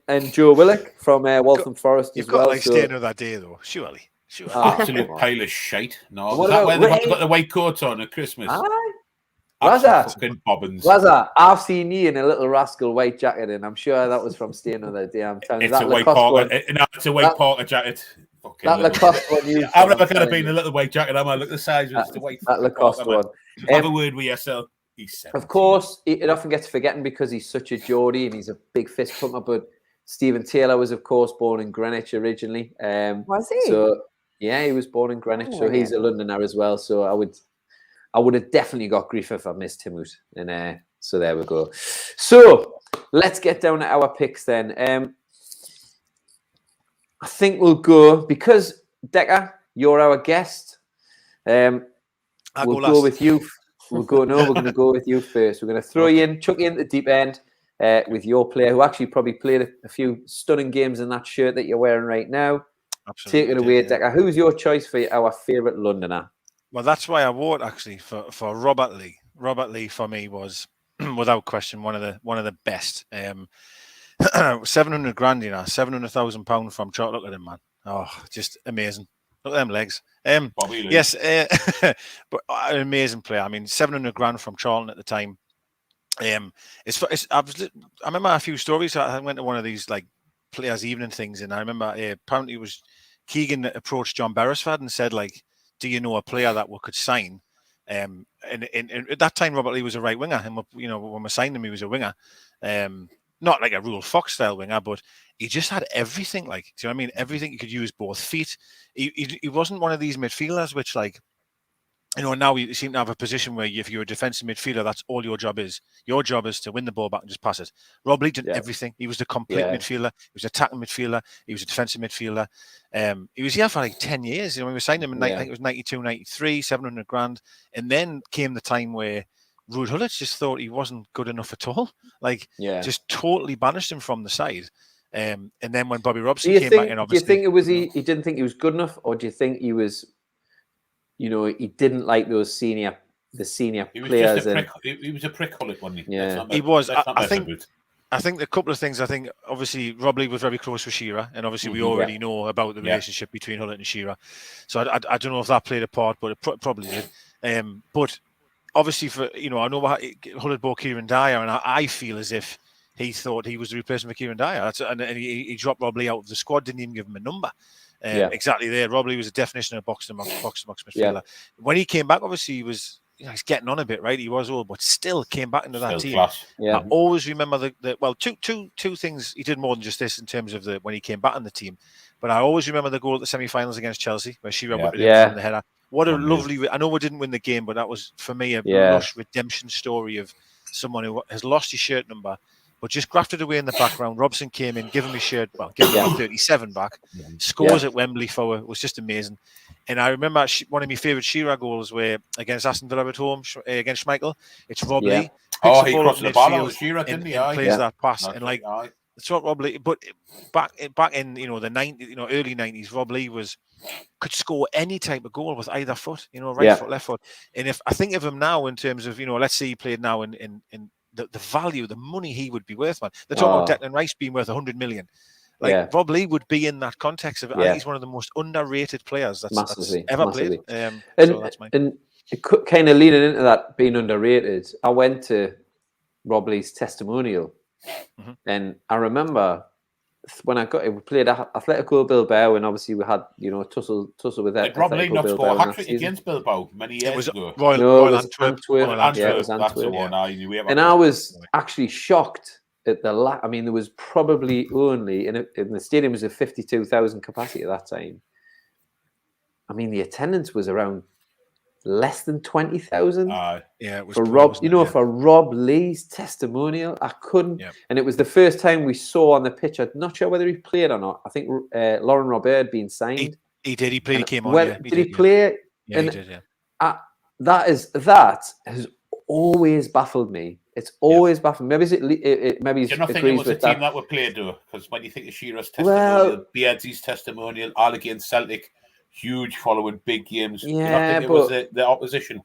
and Joe Willock from Waltham Forest as well. You've got staying on that day, though, surely. Absolute pile of shite. No, was that where they've got the white coats on at Christmas? Razza, I've seen you in a little rascal white jacket, and I'm sure that was from staying on that day. I'm telling you, it's a white Parker. It's a white Parker jacket. That Lacoste one. I've never kind of been in a little white jacket. I might look the size of the white. That Lacoste one. Have a word with yourself. Of course, it often gets forgotten because he's such a Geordie and he's a big fist pumper. But Stephen Taylor was, of course, born in Greenwich originally. Was he? So yeah, he was born in Greenwich. So he's a Londoner as well. So I would have definitely got grief if I missed him out. And so there we go. So let's get down to our picks then. I think we'll go because Deka, you're our guest. We'll go with you. We're going to go with you first. We're going to throw you in, chuck you in the deep end with your player who actually probably played a few stunning games in that shirt that you're wearing right now. Absolutely. Take it away, Deka. Who's your choice for our favourite Londoner? Well, that's why I vote actually for Robert Lee. Robert Lee for me was, without question, one of the best. 700 grand, £700,000 from Chart. Look at him, man. Oh, just amazing. Look at them legs. Yes, but an amazing player. I mean, 700 grand from Charlton at the time. I remember a few stories. I went to one of these like players' evening things, and I remember apparently it was Keegan that approached John Beresford and said, like, do you know a player that we could sign? And at that time, Robert Lee was a right winger, and when we signed him, he was a winger. Not like a Rule Fox style winger, but he just had everything. Like, do you know what I mean? Everything. He could use both feet. He wasn't one of these midfielders which, like, now you seem to have a position where if you're a defensive midfielder, that's all your job is. Your job is to win the ball back and just pass it. Rob Lee did everything. He was the complete midfielder. He was an attacking midfielder. He was a defensive midfielder. He was here for like 10 years. We signed him in I think it was 92, 93, 700 grand. And then came the time where Ruud Gullit just thought he wasn't good enough at all. Like, just totally banished him from the side. And then when Bobby Robson came back in, obviously... Do you think it was he didn't think he was good enough, or do you think he was... he didn't like those senior players. He was a prick, Gullit, wasn't he? Yeah, he was. I think a couple of things. I think obviously Rob Lee was very close with Shearer, and obviously we already know about the relationship between Gullit and Shearer. So I don't know if that played a part, but it probably did. But obviously, I know Gullit bought Kieran Dyer, and I feel as if he thought he was the replacement for Kieran Dyer, and he dropped Rob Lee out of the squad, didn't even give him a number. Exactly there. Rob Lee was a definition of box to box midfielder. Yeah. When he came back, obviously he was he's getting on a bit, right? He was old, but still came back into that team. Class. Yeah. I always remember two things. He did more than just this in terms of when he came back in the team. But I always remember the goal at the semi-finals against Chelsea where Shearer whipped it from the header. What a lovely... I know we didn't win the game, but that was, for me, a lush redemption story of someone who has lost his shirt number, but just grafted away in the background. Robson came in, gave him his shirt, gave him 37 back, scores at Wembley for it. Was just amazing. And I remember one of my favourite Shearer goals were against Aston Villa at home, against Schmeichel. It's Rob Lee. He crossed the ball on Shearer, didn't he? And plays that pass. And like, it's what Rob Lee, but back in the early 90s, Rob Lee could score any type of goal with either foot, right foot, left foot. And if I think of him now in terms of, let's say he played now in the value, the money he would be worth, man. They're talking about Declan Rice being worth 100 million. Like Rob Lee would be in that context of he's one of the most underrated players that's ever played. So that's mine. And kind of leaning into that being underrated, I went to Rob Lee's testimonial, and I remember when we played Atletico Bilbao, and obviously we had tussle with that. Rob Lee not scored a hat-trick against Bilbao many years ago. Royal Antwerp. That's the one. And I was actually shocked at the I mean, there was probably only in the stadium was a 52,000 capacity at that time. I mean, the attendance was around less than 20,000. It was for Rob. For Rob Lee's testimonial, I couldn't. And it was the first time we saw on the pitch. I'm not sure whether he played or not. I think Lauren Robert had been signed. He did. He played. He came on. Did he play? Yeah, he did. Yeah. That has always baffled me. It's always baffled. Maybe maybe you're not thinking it was a team that would play, though, because when you think of Shearer's testimonial, Beardsley's testimonial, all against Celtic, huge following, big games. Yeah, it was the opposition.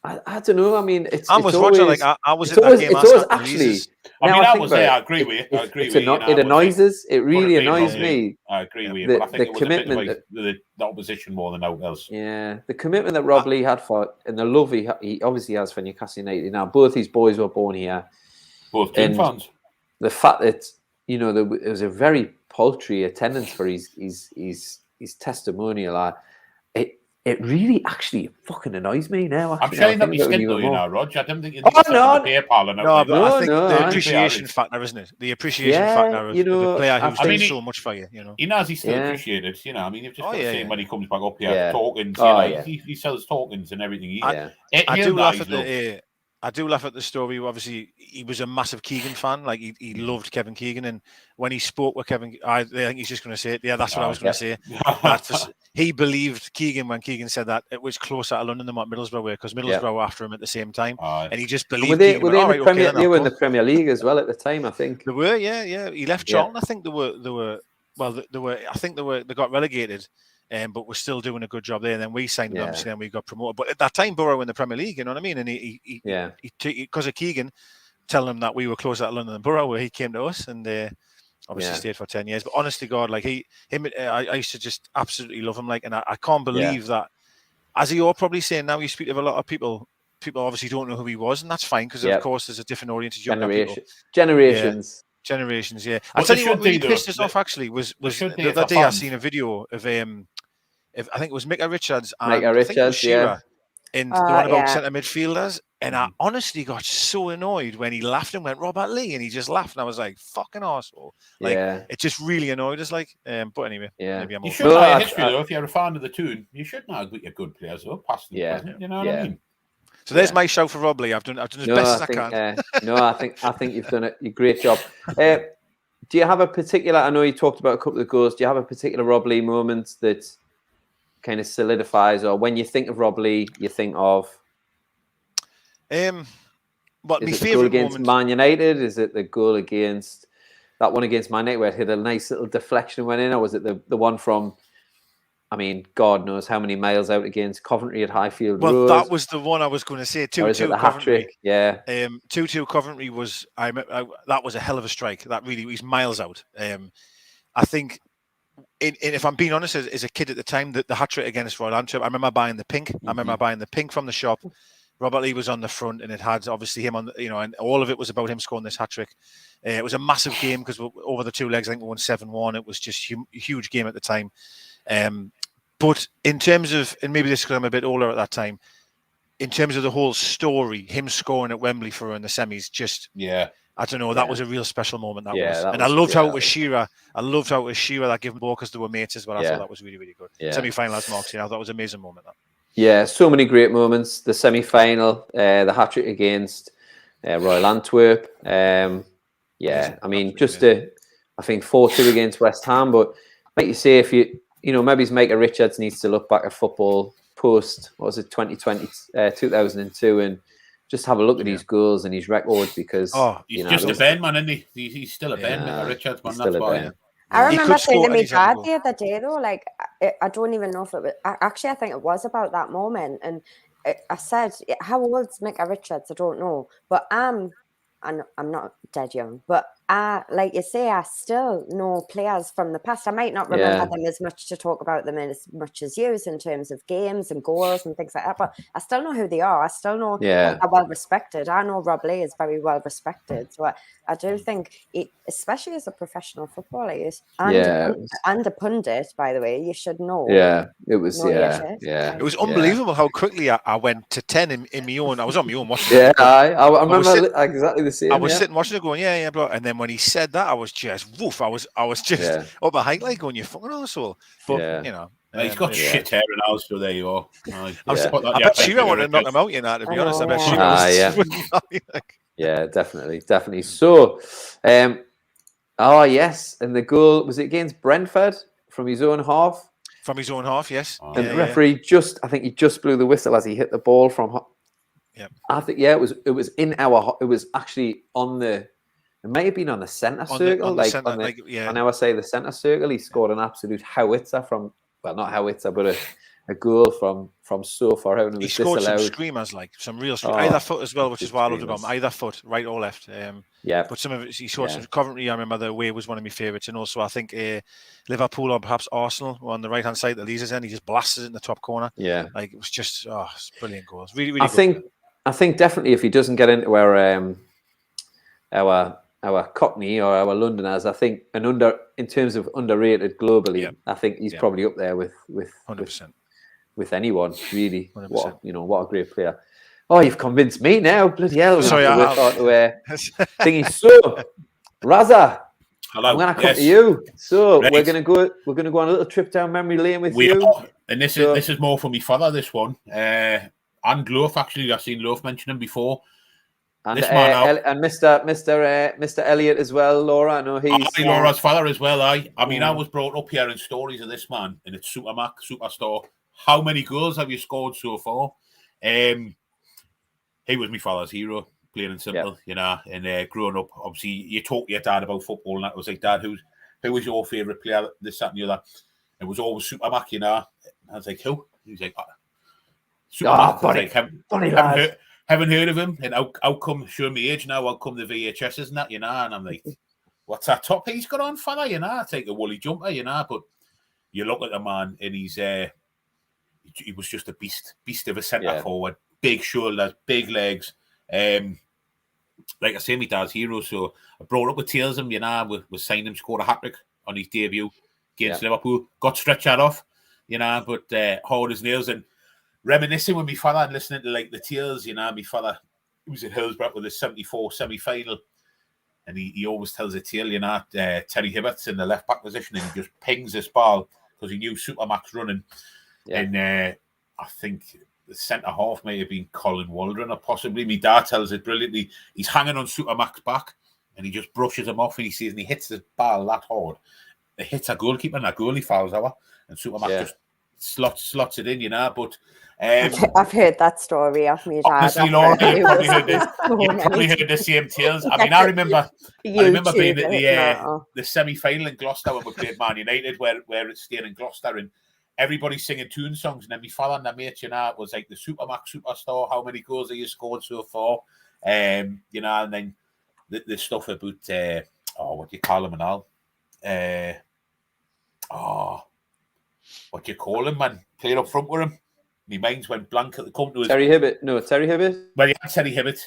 I don't know. I mean, I was watching. Like I was at that game. It's always actually. I was there. I agree with you. It annoys us. It really annoys me. I agree with you. But I think it was commitment a bit like the opposition more than anything else. Yeah, the commitment that Rob Lee had and the love he obviously has for Newcastle United. Now, both his boys were born here. Both team fans. The fact that there was a very paltry attendance for his testimonial. It really actually fucking annoys me now. I'm showing that my skin though, Rog. I don't think you need to PayPal. I think the appreciation factor, isn't it? The appreciation factor of the player who's done so much for you. He knows he's still appreciated. I mean, you've just got to see him when he comes back up here, tokens. He sells tokens and everything. I do laugh at I do laugh at the story. Obviously, he was a massive Keegan fan. Like he loved Kevin Keegan, and when he spoke with Kevin, I think he's just going to say it. Yeah, that's what I was going to say. He believed Keegan when Keegan said that it was closer to London than what Middlesbrough were, because Middlesbrough were after him at the same time, and he just believed. They were in the Premier League as well at the time, I think. They were, yeah. He left Charlton. I think they were. Well, I think they got relegated. But we're still doing a good job there. And then we signed them, obviously, then we got promoted. But at that time, Borough were in the Premier League, you know what I mean? And he because of Keegan telling him that we were closer to London than Borough, where he came to us and obviously stayed for 10 years. But honestly, God, like I used to just absolutely love him. Like, and I can't believe that, as you're probably saying now, you speak to a lot of people. People obviously don't know who he was, and that's fine, because of course there's a different audience of younger people. Generations. Generations, yeah. I'll tell you what really pissed us off, actually, was the other day I seen a video of I think it was Micah Richards and I think it was Shearer in the one about centre midfielders, and I honestly got so annoyed when he laughed and went Robert Lee, and he just laughed, and I was like, fucking arsehole. Like, it just really annoyed us, like, but anyway, maybe I'm you should know history, though, if you're a fan of the tune, you should know your good players, though, past them, you know what I mean? So there's my shout for Rob Lee. I've done as best as I can. I think you've done a great job. Do you have a particular? I know you talked about a couple of goals. Do you have a particular Rob Lee moment that kind of solidifies, or when you think of Rob Lee, you think of? What my favourite against moment? Man United? Is it the goal against that one against Man United where it hit a nice little deflection and went in, or was it the one from? I mean, God knows how many miles out against Coventry at Highfield Road. Well, that was the one I was going to say. 2-2 Coventry. Yeah. 2-2 Coventry was. That was a hell of a strike. That really was miles out. I think, if I'm being honest, as a kid at the time, the hat trick against Royal Antwerp, I remember buying the pink. I remember buying the pink from the shop. Robert Lee was on the front, and it had obviously him on, and all of it was about him scoring this hat trick. It was a massive game because over the two legs, I think we won 7-1. It was just a huge game at the time. But in terms of, and maybe this because I'm a bit older at that time, in terms of the whole story, him scoring at Wembley for her in the semis, just I don't know, that was a real special moment. That was, and I loved how it was Shearer. I loved how it was Shearer that gave him the ball because they were mates as well. I thought that was really, really good. Semi-final as Mark said, I thought it was an amazing moment. That. Yeah, so many great moments. The semi-final, the hat trick against Royal Antwerp. I mean, just I think 4-2 against West Ham. But like you say, if maybe Micah Richards needs to look back at football post, 2002, and just have a look at his goals and his records, because he's just a Ben man, isn't he? He's still a Ben, Micah Richards, man. That's why. I remember saying to my dad the other day, though, like, I don't even know if it was, actually, I think it was about that moment. And I said, how old's Micah Richards? I don't know. But I'm not dead young, but like you say, I still know players from the past. I might not remember them as much to talk about them as much as you in terms of games and goals and things like that, but I still know who they are. I still know they're well respected. I know Rob Lee is very well respected. So I do think, especially as a professional footballer and a pundit, by the way, you should know. It was It was unbelievable how quickly I went to 10 in my own. I was on my own watching it. I remember exactly the same. I was sitting watching it going, bro. And then when he said that, I was just woof. I was just up behind, like going, you fucking arsehole. But he's got shit hair and all, so there you are. I bet Shearer wanted to knock him out, to be honest. I bet Shearer was definitely. So, and the goal, was it against Brentford from his own half? From his own half, yes. And the referee I think he just blew the whistle as he hit the ball from. I think it was in our. It was actually on the. It may have been on the centre circle, I know I say the centre circle. He scored an absolute howitzer from, well, not howitzer, but a goal from so far out. And he scored some screamers, like some real screamers. Either foot as well, which is why I loved about him. Either foot, right or left. But some of it, he scored some. Coventry, I remember the way was one of my favourites, and also I think Liverpool or perhaps Arsenal were on the right hand side that Lee's end. He just blasted it in the top corner. Like, it was just it's brilliant goals. Really, really good. I think definitely if he doesn't get into our Cockney or our Londoners, I think in terms of underrated globally, I think he's probably up there with 100%. With anyone, really. 100%. What a great player. Oh, you've convinced me now. Bloody hell. Sorry, thingy. So, Razza, hello. I'm gonna come to you. So we're gonna go on a little trip down memory lane with you. And this is more for me father, this one. And Loaf, actually, I've seen Loaf mention him before. And This man out. and Mr. Elliot as well, Laura. I know he's Laura's father as well. I mean, I was brought up hearing stories of this man, and it's superstar. How many goals have you scored so far? He was my father's hero, plain and simple, you know. And growing up, obviously, you talk to your dad about football, and that was like, Dad, who was your favourite player? This, that, and the other. It was always Supermac, you know. I was like, who? He was like, Supermac. Funny, like, funny lad. Haven't heard of him, and how come, showing me age now, how come the VHSs and that, you know, and I'm like, what's that top he's got on, fella, you know, it's like a woolly jumper, you know, but you look at the man, and he was just a beast of a centre forward, big shoulders, big legs, like I say, my dad's hero, so I brought up with tales of him, you know, we signed him, scored a hat-trick on his debut against Liverpool, got stretched that off, you know, but hard as nails, and reminiscing with my father and listening to like the tales, you know, my father, he was at Hillsborough with the 74 semi-final, and he always tells a tale, you know, Terry Hibbert's in the left-back position, and he just pings this ball because he knew Supermax running, and I think the centre-half may have been Colin Waldron, or possibly, my dad tells it brilliantly, he's hanging on Supermax's back, and he just brushes him off, and he sees, and he hits the ball that hard, it hits a goalkeeper, and a goalie fouls over, and Supermax just slots it in, you know, but I've heard that story of me, Dad. Honestly, Laura, you probably heard the same tales. I mean, I remember being at the semi-final in Gloucester when we played Man United, where it's staying in Gloucester, and everybody singing tune songs, and then my father and the mate, you know, it was like the Supermax superstar, how many goals have you scored so far? You know, and then the stuff about what do you call him and all? What do you call him, man? Played up front with him. My mind's went blank at the come to us. Terry Hibbert. No, Terry Hibbert. Well, yeah, Terry Hibbert.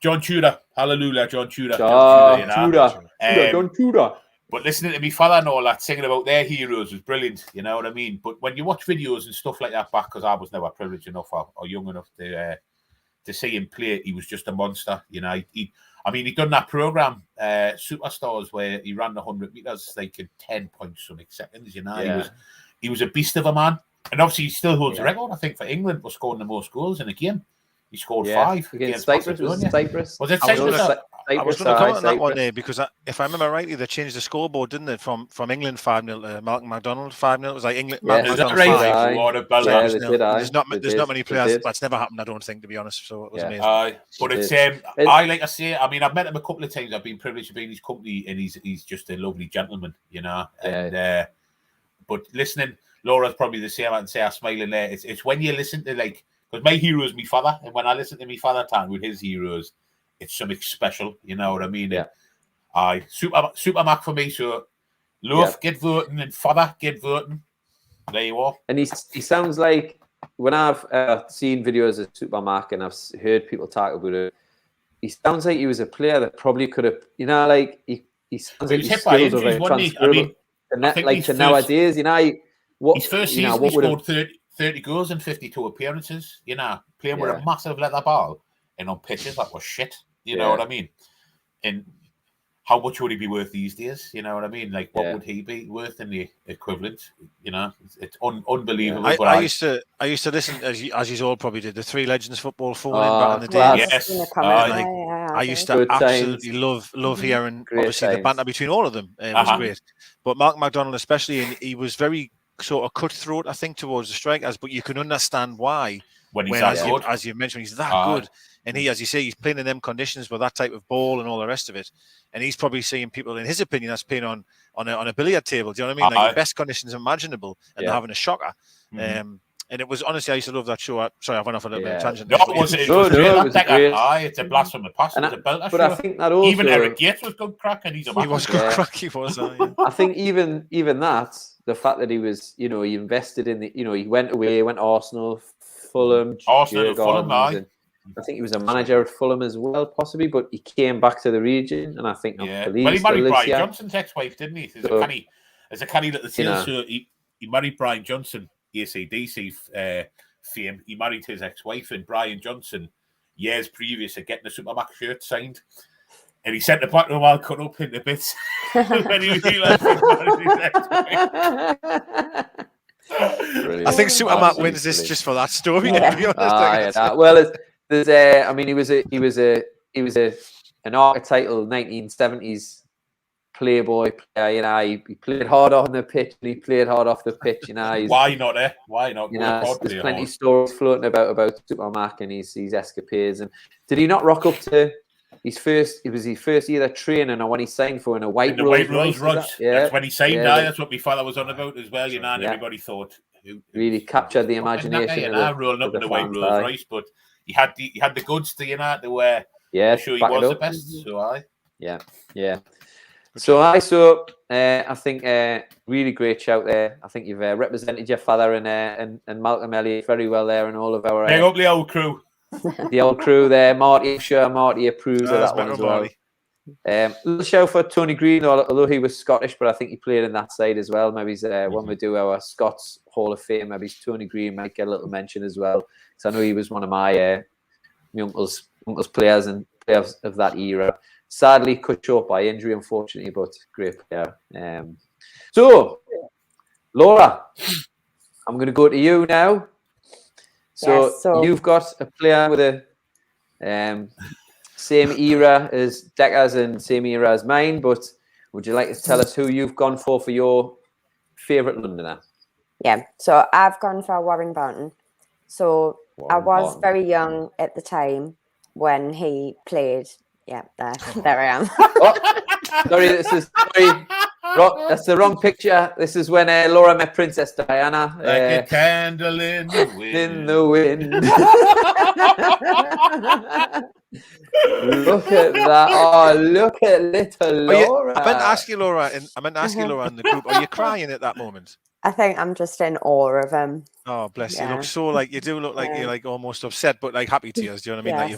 John Tudor. Hallelujah, John Tudor. John Tudor. But listening to my father and all that, singing about their heroes was brilliant, you know what I mean? But when you watch videos and stuff like that back, because I was never privileged enough or young enough to see him play, he was just a monster, you know. He'd done that programme, Superstars, where he ran the 100 metres like in 10 point something seconds, you know. Yeah. He was a beast of a man. And obviously, he still holds the record, I think, for England for scoring the most goals in a game. He scored 5 against Cyprus. Was it Cyprus? Was it Cyprus? I was going to comment on that one there because if I remember rightly, they changed the scoreboard, didn't they? From England 5-0 to Malcolm Macdonald 5-0. It was like England. Is that right? There's not many players. That's never happened, I don't think, to be honest. So it was amazing. But it's I like I say. I mean, I've met him a couple of times. I've been privileged to be in his company, and he's just a lovely gentleman, you know. And but listening, Laura's probably the same. I can say I'm smiling there. It's when you listen to like. Because my hero is my father, and when I listen to my father talk with his heroes, it's something special. You know what I mean? Yeah. Supermac for me. So, love, get voting, and father, get voting. There you are. And he sounds like, when I've seen videos of Supermac and I've heard people talk about it, he sounds like he was a player that probably could have, you know, like he sounds like his skills are very transferable. To nowadays, you know, his first season he scored 30 goals and 52 appearances, you know, playing with a massive leather ball and on pitches that was shit, you know what I mean? And how much would he be worth these days? You know what I mean? Like, what would he be worth in the equivalent? You know, it's unbelievable. Yeah. I used to listen, as you all probably did, the Three Legends football phone back in the day. Yes. I used to absolutely love hearing, obviously, the banter between all of them. It was great. But Mark Macdonald especially, and he was very sort of cutthroat, I think, towards the strikers, but you can understand why when he's that good. As you mentioned, he's that good, and he, as you say, he's playing in them conditions with that type of ball and all the rest of it, and he's probably seeing people, in his opinion, that's playing on a billiard table. Do you know what I mean? Like the best conditions imaginable, and they're having a shocker. And it was, honestly, I used to love that show. Sorry, I went off a little bit of a tangent. No, it was great. It's a blast from the past. It's a belter show. I think that also, even Eric Gates was good crack, and he was good crack. He was. I think even that, the fact that he was, you know, he invested in the, you know, he went away, went Arsenal, Fulham, I think he was a manager at Fulham as well, possibly, but he came back to the region, and I think he married Brian Johnson's ex-wife, didn't he? There's a canny little tale. So he married Brian Johnson, AC/DC fame. He married his ex-wife, and Brian Johnson, years previous, of getting a Supermac shirt signed. And he sent the back to him all cut up into bits when he realised he married his ex-wife. I think Supermac wins this just for that story. To be honest. Well, there's I mean, he was an archetypal 1970s playboy player. You know, he played hard on the pitch and he played hard off the pitch. You know, why not? Why not? You know, there's plenty of stories floating about Super Mac and his escapades. And did he not rock up to his first? It was his first year of training, or when he signed for in a white Rolls Royce. Yeah, that's when he signed. That's what my father was on about as well. You know, and everybody thought really captured the imagination. Rolling up in the white Rolls Royce, but he had the goods to to wear. Yeah, sure he was the best. So yeah. So I think really great shout there. I think you've represented your father and Malcolm Elliott very well there, and all of our big up the old crew. The old crew there. Marty, I'm sure Marty approves of that one as well. Little shout for Tony Green, although he was Scottish, but I think he played in that side as well. Maybe when we do our Scots Hall of Fame, maybe Tony Green might get a little mention as well, because I know he was one of my uncle's players and players of that era. Sadly, cut short by injury, unfortunately, but great player. So, Laura, I'm going to go to you now. So you've got a player with a same era as Deka's and same era as mine, but would you like to tell us who you've gone for your favourite Londoner? Yeah, so I've gone for Warren Barton. So I was very young at the time when he played. Yeah, there I am. Sorry, that's the wrong picture. This is when Laura met Princess Diana. Like a candle in the wind. In the wind. Look at that. Oh, look at little Laura. I meant to ask you, Laura, in the group, are you crying at that moment? I think I'm just in awe of him. Oh, bless you. Look so you do look like you're like almost upset, but like happy tears. Do you know what I mean?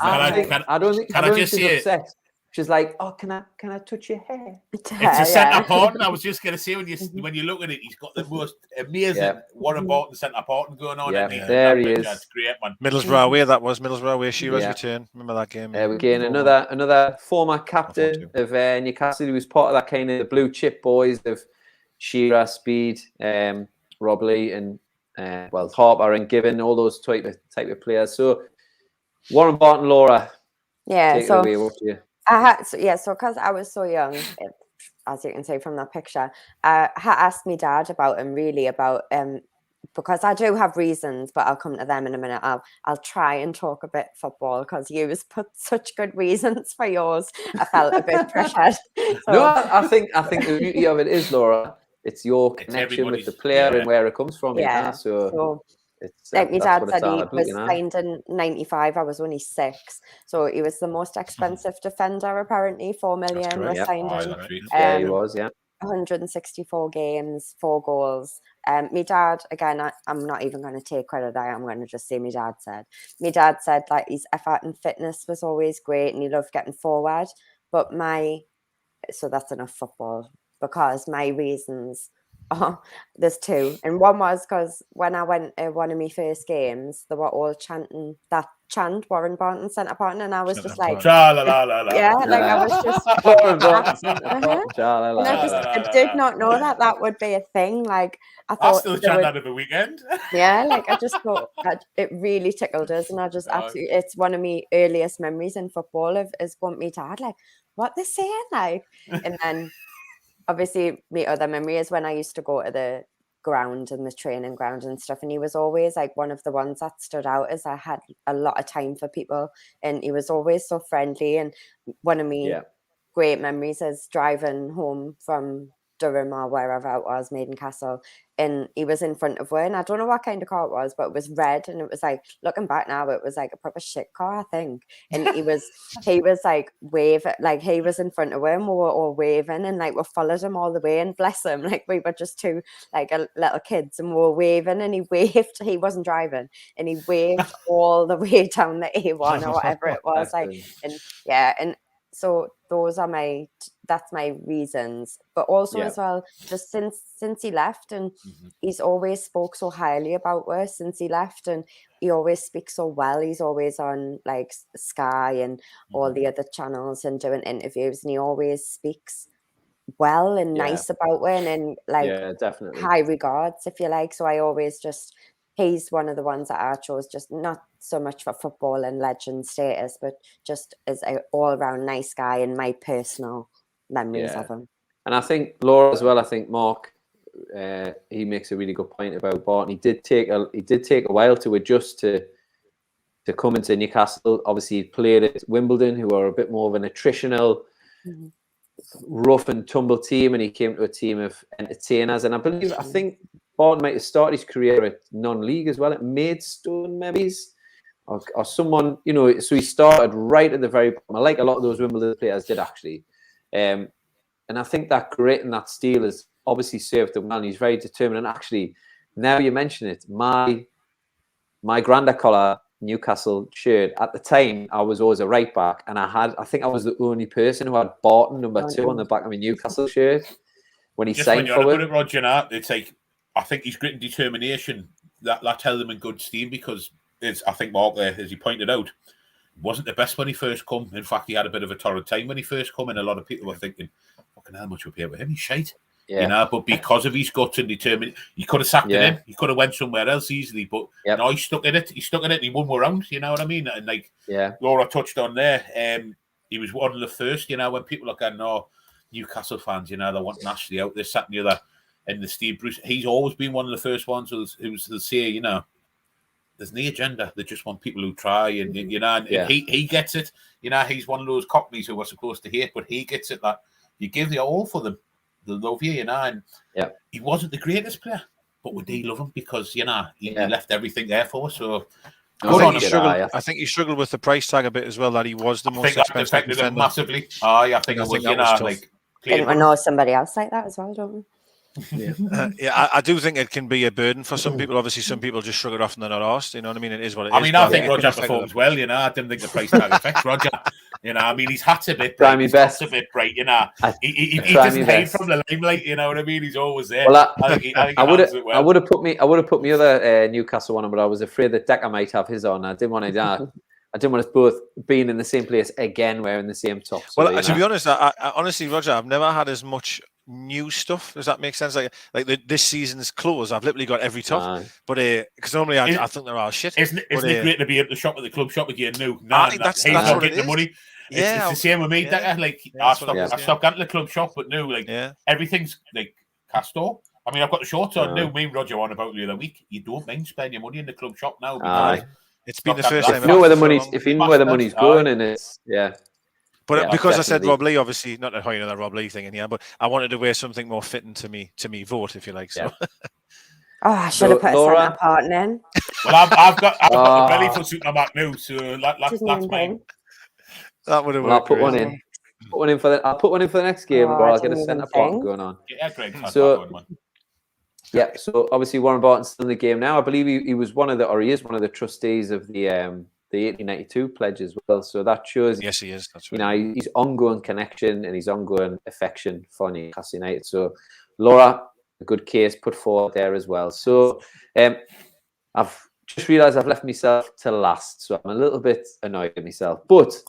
I don't think she's upset. She's like, oh, can I touch your hair? It's a centre Barton. I was just going to say, when you look at it, he's got the most amazing Warren Barton centre Barton going on. Yeah, there he is. That's great, man. Middlesbrough away, that was Middlesbrough away. Shearer's return. Remember that game? We're getting another former captain of Newcastle, who was part of that kind of the blue chip boys of Shearer, Speed, Rob Lee, and Harper and Given, all those type of players. So Warren Barton, Laura. Yeah. Take it away, what do you? So because I was so young, as you can see from that picture, I had asked my dad about him, because I do have reasons, but I'll come to them in a minute. I'll try and talk a bit football, because you put such good reasons for yours. I felt a bit pressured. No, I think the beauty of it is, Laura, it's your connection with the player and where it comes from. Yeah. So it's like my dad said, he was signed in 95. I was only 6, so he was the most expensive defender. Apparently, 4 million was signed in. Yeah, he was. 164 games, 4 goals. My dad, again, I'm not even going to take credit. I'm going to just say my dad said like his effort and fitness was always great, and he loved getting forward. But so that's enough football, because my reasons. There's 2, and one was because when I went to one of my first games, they were all chanting that chant, Warren Barton centre Barton, and I was just like, la la la la. Yeah, like I was just Warren Barton. I did not know that would be a thing. Like I thought, still chant that at the weekend. Yeah, like I just thought it really tickled us, and I just absolutely, it's one of my earliest memories in football is going to me dad like, what they're saying, like, and then. Obviously, my other memory is when I used to go to the ground and the training ground and stuff, and he was always like one of the ones that stood out as I had a lot of time for people, and he was always so friendly. And one of my great memories is driving home from Durham or wherever it was, Maidencastle, and he was in front of one. And I don't know what kind of car it was, but it was red, and it was like, looking back now, it was like a proper shit car, I think. And he was like waving, like he was in front of him, we were all waving, and like we followed him all the way, and bless him, like we were just 2 like little kids, and we were waving, and he waved. He wasn't driving, and he waved all the way down the A1 or whatever it was, like, and so those are that's my reasons. But also as well, just since he left, and he's always spoke so highly about us since he left, and he always speaks so well. He's always on like Sky and all the other channels and doing interviews, and he always speaks well and nice about it, and like definitely high regards, if you like. So I always just he's one of the ones that I chose, just not so much for football and legend status, but just as an all-round nice guy and my personal memories of him. And I think Laura as well. I think Mark, he makes a really good point about Barton. He did take a while to adjust to come into Newcastle. Obviously, he played at Wimbledon, who are a bit more of an attritional, rough and tumble team, and he came to a team of entertainers. And I think Barton might have started his career at non-league as well, at Maidstone, maybe, or someone, you know. So he started right at the very bottom. I like a lot of those Wimbledon players did, actually. And I think that grit and that steel has obviously served him well, and he's very determined. And actually, now you mention it, my Granda collar Newcastle shirt, at the time I was always a right back, and I think I was the only person who had Barton number 2 on the back of my Newcastle shirt when he signed for it. Roger, it's like, I think his grit and determination that held him in good steam, because I think Mark there, as he pointed out, wasn't the best when he first come. In fact, he had a bit of a torrid time when he first come, and a lot of people were thinking, fucking how much we'll pay with him, he's shite. Yeah. You know, but because of his guts and determination, he could have sacked it in. He could have went somewhere else easily, but no, he stuck in it. And he won more rounds. You know what I mean? And like Laura touched on there, he was one of the first. You know, when people are going, "Oh, Newcastle fans," you know, they want Ashley out. This, that, and the other. And the Steve Bruce, he's always been one of the first ones who'll say, you know, there's no agenda. They just want people who try, and you know, and he gets it. You know, he's one of those Cockneys who were supposed to hate, but he gets it that you give the all for them. They love you, you know, and he wasn't the greatest player, but we do love him because, you know, he left everything there for us. So I think he struggled with the price tag a bit as well, that he was the most expensive defender. Massively. I think it was, you know, like... I think we know somebody else like that as well, don't we? I do think it can be a burden for some people. Obviously, some people just shrug it off and they're not asked. You know what I mean? It is what it is. I mean, I think Roger performs well. You know, I didn't think the price tag affects Roger. You know, I mean, his hat's a bit bright. His hat's a bit bright. You know, he doesn't hide from the limelight. You know what I mean? He's always there. Well, I would have put me other Newcastle one on, but I was afraid that Deka might have his on. I didn't want us both being in the same place again, wearing the same top. So, well, to be honest, I honestly, Roger, I've never had as much new stuff. Does that make sense? Like this season's clothes, I've literally got every top. But because normally I think they're all shit. Isn't it great to be able to shop at the club shop again? No, that's not getting the money. It's the same with me. Like I stopped going to the club shop, but no, like everything's like Castor. I mean, I've got the shorts on now. Me and Roger on about the other week. You don't mind spending your money in the club shop now because it's been the first time. If you know where the money's going, and it's But because I said Rob Lee, obviously not how you know that Rob Lee thing in here, but I wanted to wear something more fitting to me vote, if you like. So. I should have put a centre part in. Well, I've got the belly for suit on back now, so that's mine. That would have. I'll put one in. I'll put one in for the next game, or I'll get a centre part going on. Yeah, great. So obviously Warren Barton's still in the game now. I believe he is one of the trustees of the 1892 pledge as well. So that shows, yes, he is. That's right. You know, his ongoing connection and his ongoing affection for Newcastle United. So Laura, a good case put forward there as well. So I've just realised I've left myself to last, so I'm a little bit annoyed at myself. But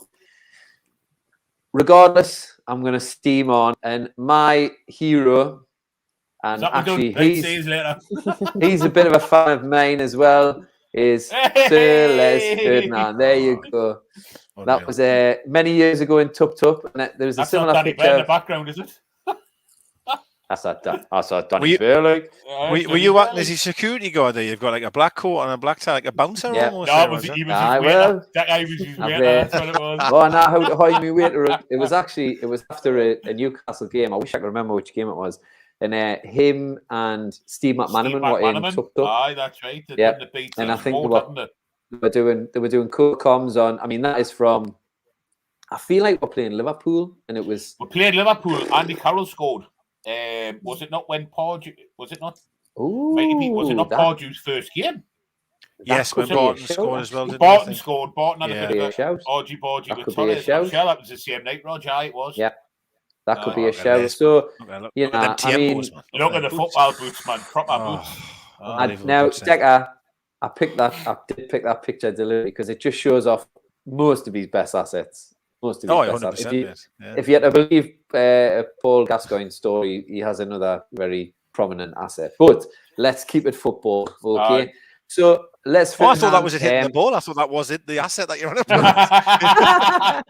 regardless, I'm going to steam on, and my hero, and actually he's a bit of a fan of mine as well, is Sir Les Ferdinand. There you go. That was many years ago in Tup Tup, and there was a similar picture in the background, is it? I saw Danny Fairley. Were you acting as his security guard there? You've got like a black coat and a black tie, like a bouncer almost. No, he was his waiter. That guy was his waiter. That's what it was. Oh, now how to hide me waiter. It was after a Newcastle game. I wish I could remember which game it was. And him and Steve McManaman were in Tup Tup. Aye, that's right. And I think they were doing cool comms on. I mean, that is from. I feel like we're playing Liverpool, and we're playing Liverpool. Andy Carroll scored. Was it not when Pardew? Was it not? Was it not Pardew's first game? Yes, when Barton scored as well. Barton scored. Barton had a bit of a shout. Argy with Torres. That was the same night, Roger. It was. Yeah. That could be a shout. So, you know, I mean, look at the football boots, man. Proper boots. And now, Deka, I did pick that picture deliberately because it just shows off most of his best assets. If you had to believe Paul Gascoigne's story, he has another very prominent asset. But let's keep it football, okay? So let's. I thought that was it hitting the ball. I thought that was it, the asset that you're on about.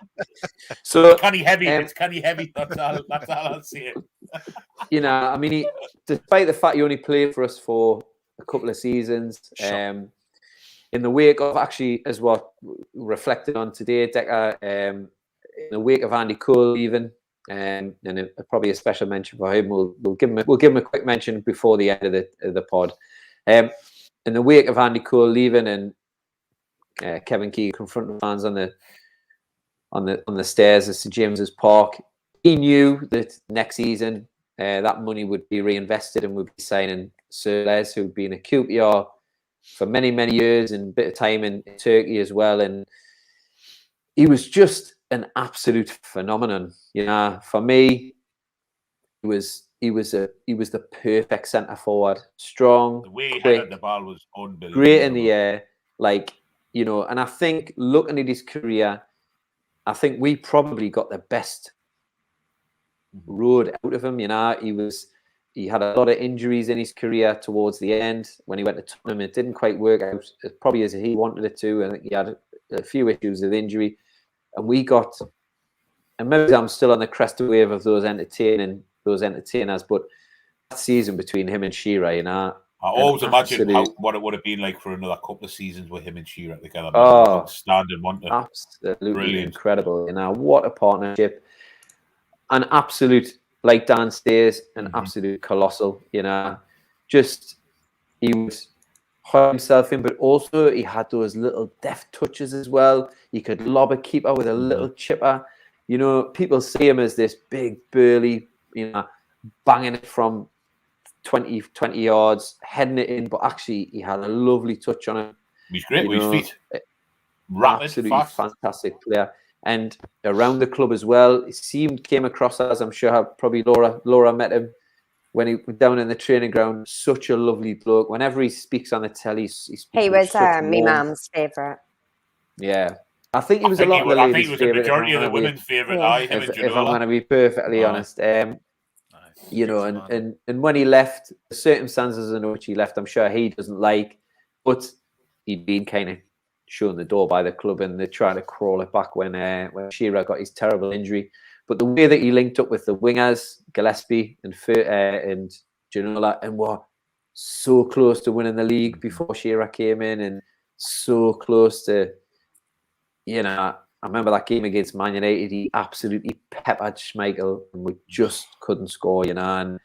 So canny heavy. It's canny heavy. That's all I'll say. You know, I mean, despite the fact he only played for us for a couple of seasons, in the wake of actually, as what reflected on today, Deka, in the wake of Andy Cole leaving, and probably a special mention for him. We'll give him a quick mention before the end of the pod. In the wake of Andy Cole leaving and Kevin Keegan confronting fans on the stairs at St James's Park, he knew that next season that money would be reinvested and would be signing Sir Les, who'd been a QPR for many, many years and a bit of time in Turkey as well. And he was just an absolute phenomenon. You know, for me, he was the perfect centre forward. Strong, the way he quick, had the ball was unbelievable. Great in the air, like, you know. And I think looking at his career, I think we probably got the best road out of him. You know, he had a lot of injuries in his career towards the end. When he went to Tottenham, it didn't quite work out probably as he wanted it to. I think he had a few issues with injury, and maybe I'm still on the crest wave of those entertainers, but that season between him and Shearer, you know, I always imagine what it would have been like for another couple of seasons with him and Shearer together. Standing one, absolutely brilliant, incredible. You know, what a partnership. An absolute, like Dan says, an absolute colossal. You know, just he would hide himself in, but also he had those little deft touches as well. He could lob a keeper with a little chipper. You know, people see him as this big, burly, you know, banging it from 20 yards, heading it in, but actually he had a lovely touch on it. He's great with his feet. Rapid, absolutely fast. Fantastic player. And around the club as well, came across as, I'm sure probably Laura met him when he was down in the training ground. Such a lovely bloke. Whenever he speaks on the telly, he was me mum's favourite. Yeah. I think he was a lot of the ladies' I think he was a majority of the women's favourite. If I'm going to be perfectly honest. You know, and when he left, the circumstances in which he left, I'm sure he doesn't like, but he'd been kind of shown the door by the club, and they tried to crawl it back when Shearer got his terrible injury. But the way that he linked up with the wingers, Gillespie and Ginola, and were so close to winning the league before Shearer came in, and so close to, you know, I remember that game against Man United, he absolutely peppered Schmeichel, and we just couldn't score, you know. And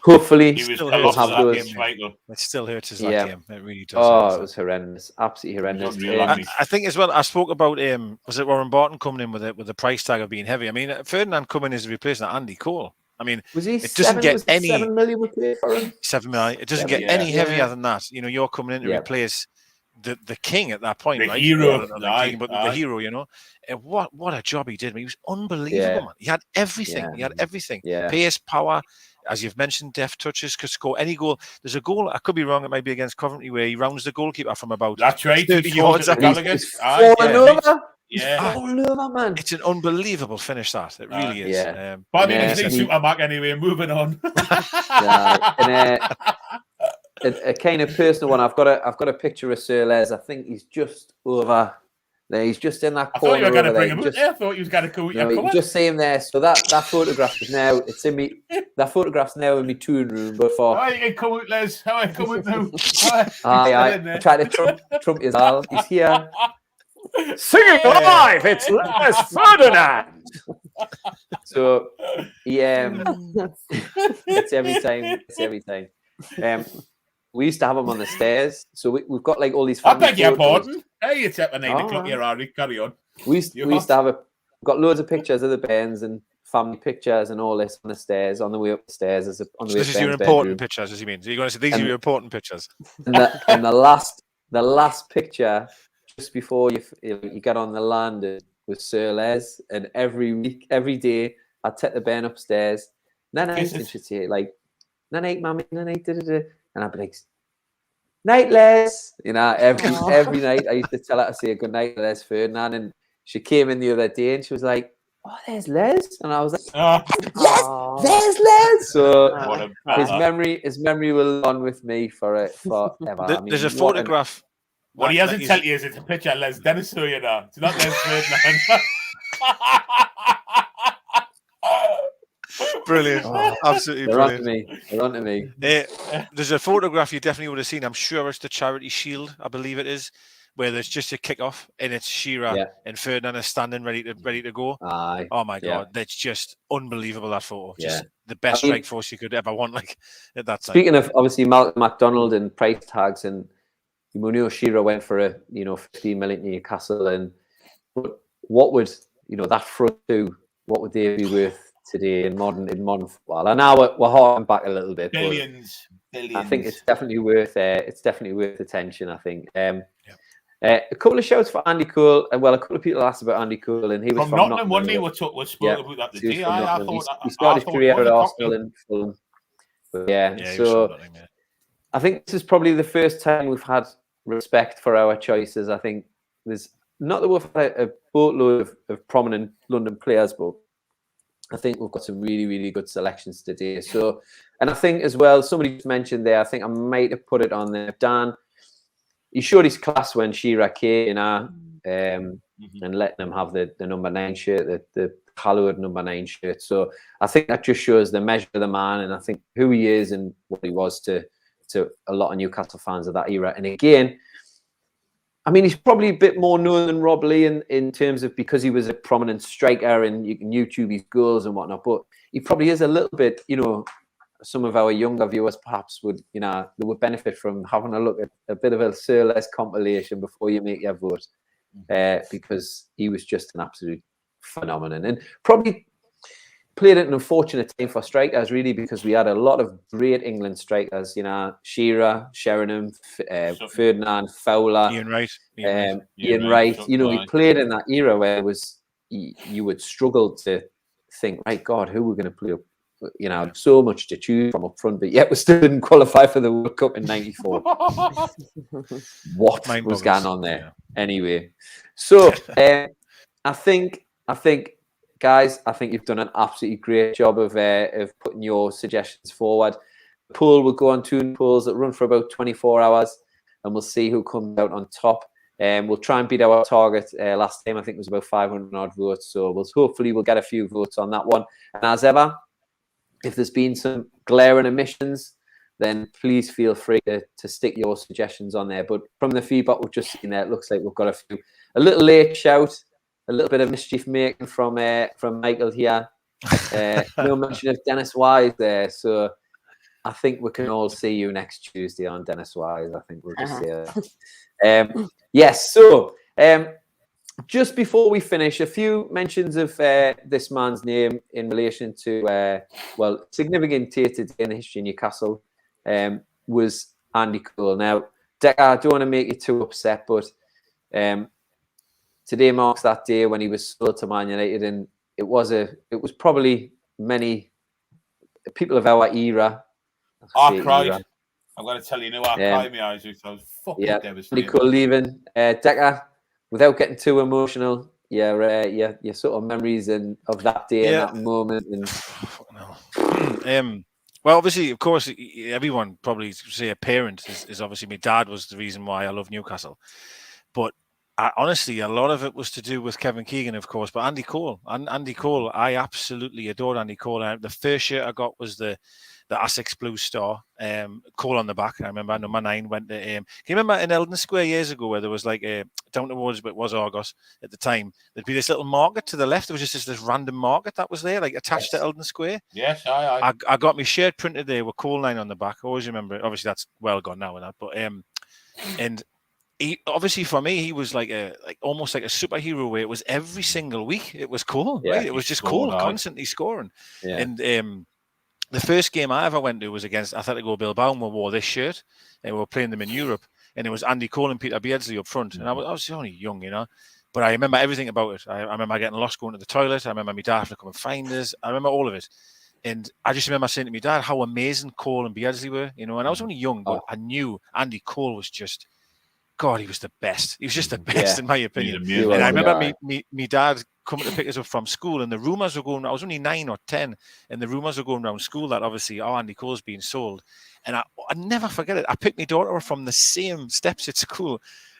hopefully, we'll have those. It still hurts us that game. It really does. Oh, it was horrendous, absolutely horrendous. I think as well. I spoke about was it Warren Barton coming in with the price tag of being heavy. I mean, Ferdinand coming as a replacement of Andy Cole. I mean, it doesn't get any 7 million we paid for him. 7 million. It doesn't get any heavier than that. You know, you're coming in to replace the king at that point, the right? Hero, the hero, you know. And what a job he did. I mean, he was unbelievable, man. He had everything. Yeah. He had everything. Yeah. Pace, power, as you've mentioned, deft touches, could score any goal. There's a goal, I could be wrong, it might be against Coventry, where he rounds the goalkeeper from about 30 yards. He's falling over. Yeah, man. It's an unbelievable finish, that. It really is. Yeah. But I mean, it's Supermac anyway, moving on. A kind of personal one. I've got a picture of Sir Les. I think he's just over there. He's just in that corner. I thought you were going to bring him up there. I thought you was going to go. No, you can just see him there. So that photograph is now. It's in me. That photograph's now in my tune room. Before. How you come out, Les? How you come out now? I tried to trump his all. He's here. Singing live, it's Les Ferdinand. So it's every time. We used to have him on the stairs, so we've got like all these. I beg your pardon. Hey, it's at 9 o'clock here, Harry. Carry on. We used to have got loads of pictures of the Bairns and family pictures and all this on the stairs, on the way up the stairs. This is your important pictures, as you mean. So you're going to say these are your important pictures. And the last picture, just before you get on the landing, was Sir Les, and every day I'd take the Bairn upstairs. Then I should say like, "Night, mommy, night," and I'd be like, "Night, Les." You know, every night I used to tell her to say good night, Les Ferdinand. And she came in the other day and she was like, oh, there's Les. And I was like, Yes! There's Les. So What a his memory will live on with me forever. There's a photograph. What he hasn't tell you is it's a picture of Les Dennis, you know. It's not Les Ferdinand. Brilliant. Absolutely brilliant. They're onto me. There's a photograph you definitely would have seen. I'm sure it's the Charity Shield, I believe it is, where there's just a kick-off and it's Shearer and Ferdinand are standing ready to go. Aye. Oh my God, that's just unbelievable, that photo. Just the best strike force you could ever want, like at that time. Speaking of obviously Macdonald and price tags, and Shearer went for 15 million to Newcastle, and what would that front two? What would they be worth today in modern football? And now we're harking back a little bit. Billions. I think it's definitely worth attention. I think. A couple of shouts for Andy Cole, and a couple of people asked about Andy Cole, and he was from Nottingham. One day we spoke about that today. He started his career at Arsenal and Fulham. I think this is probably the first time we've had respect for our choices. I think there's not that we've had a boatload of prominent London players, but I think we've got some really, really good selections today. So, and I think as well, somebody just mentioned there, I think I might have put it on there, Dan. He showed his class when Shearer came and letting him have the number 9 shirt, the hallowed number 9 shirt. So I think that just shows the measure of the man, and I think who he is and what he was to a lot of Newcastle fans of that era. And again, I mean, he's probably a bit more known than Rob Lee in terms of because he was a prominent striker and you can YouTube his goals and whatnot. But he probably is a little bit, some of our younger viewers perhaps would, they would benefit from having a look at a bit of a Sir Les compilation before you make your vote, because he was just an absolute phenomenon and probably played at an unfortunate time for strikers, really, because we had a lot of great England strikers, Shearer, Sheringham, Ferdinand, Fowler, Ian Wright. Ian Wright. He played in that era where it was you would struggle to think, right, God, who we're going to play up. So much to choose from up front, but yet we still didn't qualify for the World Cup in '94. What was going on there? Yeah. Anyway, so I think, guys, I think you've done an absolutely great job of putting your suggestions forward. The poll will go on 2 polls that run for about 24 hours, and we'll see who comes out on top. We'll try and beat our target. Last time, I think it was about 500 odd votes, so hopefully we'll get a few votes on that one. And as ever, if there's been some glaring omissions, then please feel free to stick your suggestions on there. But from the feedback we've just seen there, it looks like we've got a little late shout, a little bit of mischief making from Michael here. No mention of Dennis Wise there. So I think we can all see you next Tuesday on Dennis Wise. I think we'll just say that. Yes, so just before we finish, a few mentions of this man's name in relation to, significant day today in the history of Newcastle was Andy Cole. Now, Deka, I don't want to make you too upset, but today marks that day when he was sold to Man United, and it was probably many people of our era. I cried. I'm going to tell you, I cried my eyes out. I was fucking devastated. Andy Cole leaving. Deka, without getting too emotional, your sort of memories of that day and that moment. And well, obviously, of course, everyone probably say a parent is obviously my dad was the reason why I love Newcastle. But honestly, a lot of it was to do with Kevin Keegan, of course. But Andy Cole, I absolutely adored Andy Cole. The first shirt I got was the Essex Blue Star, Cole on the back. I remember number 9 went to can you remember in Eldon Square years ago where there was like down towards, but it was Argos at the time, there'd be this little market to the left. There was just this random market that was there, like attached to Eldon Square. Yes, I got my shirt printed there with Cole 9 on the back. I always remember it. Obviously that's well gone now and that, but and he, obviously for me, he was like almost like a superhero where it was every single week it was Cole, right? It was just Cole constantly scoring. And the first game I ever went to was against Atletico Bilbao, and we wore this shirt, and we were playing them in Europe, and it was Andy Cole and Peter Beardsley up front, and I was only young, but I remember everything about it. I remember getting lost going to the toilet. I remember my dad having to come and find us. I remember all of it, and I just remember saying to my dad how amazing Cole and Beardsley were, and I was only young, but I knew Andy Cole was just, God, he was the best. He was just the best in my opinion. And I remember me dad coming to pick us up from school, and the rumours were going. I was only 9 or 10, and the rumours were going around school that obviously, Andy Cole's being sold. And I never forget it. I picked my daughter up from the same steps at school.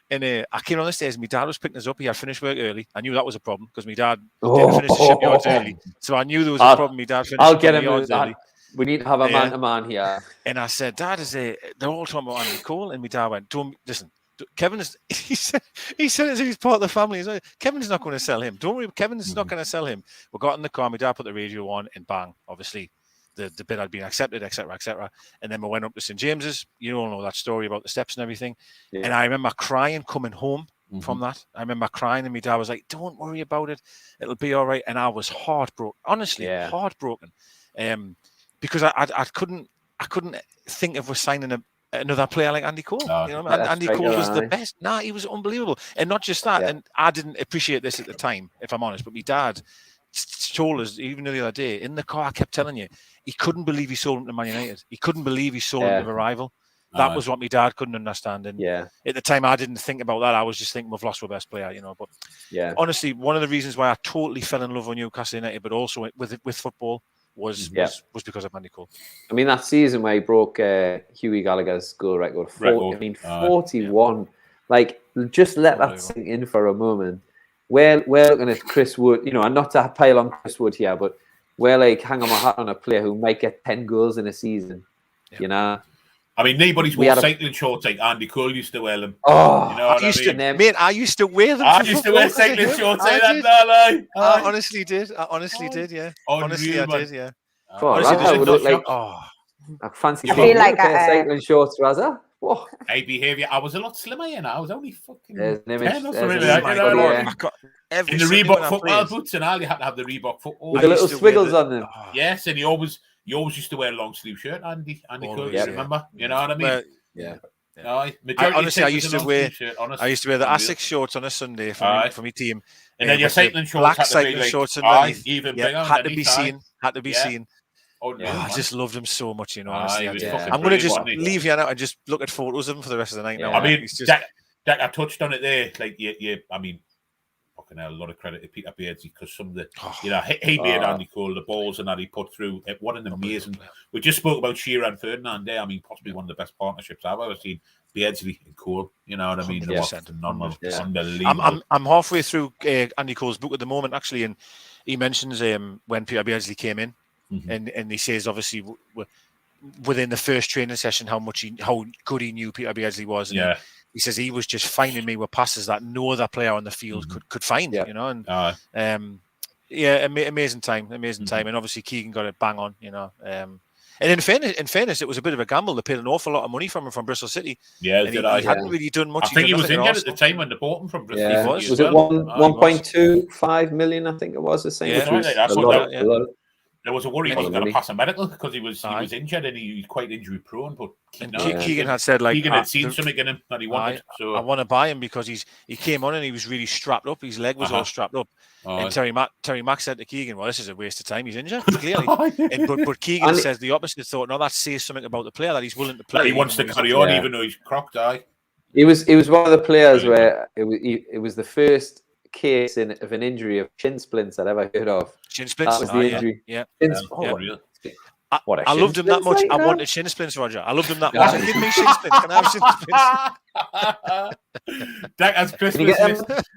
And I came on the stairs, and my dad was picking us up. He had finished work early. I knew that was a problem because my dad didn't finish the shipyards early. So I knew there was a problem. My dad finished I'll get him yards early. We need to have a man-to-man here. And I said, Dad, they're all talking about Andy Cole. And my dad went, don't listen. Kevin is. He said as he's part of the family. He's like, Kevin's not going to sell him. Don't worry, Kevin's not going to sell him. We got in the car. My dad put the radio on, and bang, obviously. The bid had been accepted, etc., etc. And then we went up to St. James's. You all know that story about the steps and everything. Yeah. And I remember crying coming home from that. I remember crying, and my dad was like, "Don't worry about it. It'll be all right." And I was heartbroken, honestly, heartbroken, because I couldn't think of signing another player like Andy Cole. Andy Cole was the best. Nah, he was unbelievable, and not just that. Yeah. And I didn't appreciate this at the time, if I'm honest. But my dad told us, even the other day in the car, I kept telling you, he couldn't believe he sold him to Man United. He couldn't believe he sold him to a rival. That was what my dad couldn't understand. And at the time, I didn't think about that. I was just thinking we've lost our best player, But honestly, one of the reasons why I totally fell in love with Newcastle United, but also with football, was because of Andy Cole. I mean, that season where he broke Hughie Gallagher's goal record, 41. Like, just let that sink in for a moment. We're looking at Chris Wood, and not to pile on Chris Wood here, but we're like hanging my hat on a player who might get 10 goals in a season, I mean, nobody's wore cycling shorts like Andy Cole used to wear them. Oh, I used to wear them. I used to wear cycling shorts. I honestly did. Yeah. Honestly, I did. Yeah. Honestly, would look like a fancy cycling shorts, Razza. Whoa. Hey, behaviour. I was a lot slimmer, I was only fucking 10 or something. In the Reebok football boots and all, you had to have the Reebok football. With the little squiggles on them. Yes, and you always used to wear a long sleeve shirt, Andy Cole, remember? You know what I mean? Honestly, I used to wear the Asics shorts on a Sunday for my team. And then your cycling shorts, black cycling shorts underneath. Even bigger. Had to be seen. I just loved him so much, honestly. I'm going to just leave you now and just look at photos of him for the rest of the night now. I mean, Jack, I touched on it there. Like, I mean, fucking hell, a lot of credit to Peter Beardsley because some of the, he made Andy Cole, the balls and that he put through. What an amazing. We just spoke about Shearer and Ferdinand there. I mean, possibly one of the best partnerships I've ever seen. Beardsley and Cole, you know what I mean? Unbelievable. I'm halfway through Andy Cole's book at the moment, actually, and he mentions when Peter Beardsley came in. And he says, obviously, within the first training session, how good he knew Peter Beardsley was. And he says he was just finding me with passes that no other player on the field could find. And amazing time. And obviously Keegan got it bang on. And in fairness, it was a bit of a gamble. They paid an awful lot of money from him from Bristol City. Yeah, he hadn't really done much. I think he was injured at the time when they bought him from Bristol. Yeah. Was it 1.25 million? I think it was the same. There was a worry he wasn't going to pass a medical because he was injured and he was quite injury prone. But Keegan had said Keegan had seen something in him that he wanted. So I want to buy him because he came on and he was really strapped up. His leg was all strapped up. And Terry Mack said to Keegan, "Well, this is a waste of time. He's injured clearly." But Keegan says the opposite. Thought, no, that says something about the player that he's willing to play. He wants to carry on even though he's crocked. He was one of the players where it was the first case of an injury of shin splints I'd ever heard of. Shin splints? That was the injury. I loved him that much. I wanted shin splints, Roger. I loved him that much. Give me shin splints. Can I have shin splints? That's Christmas.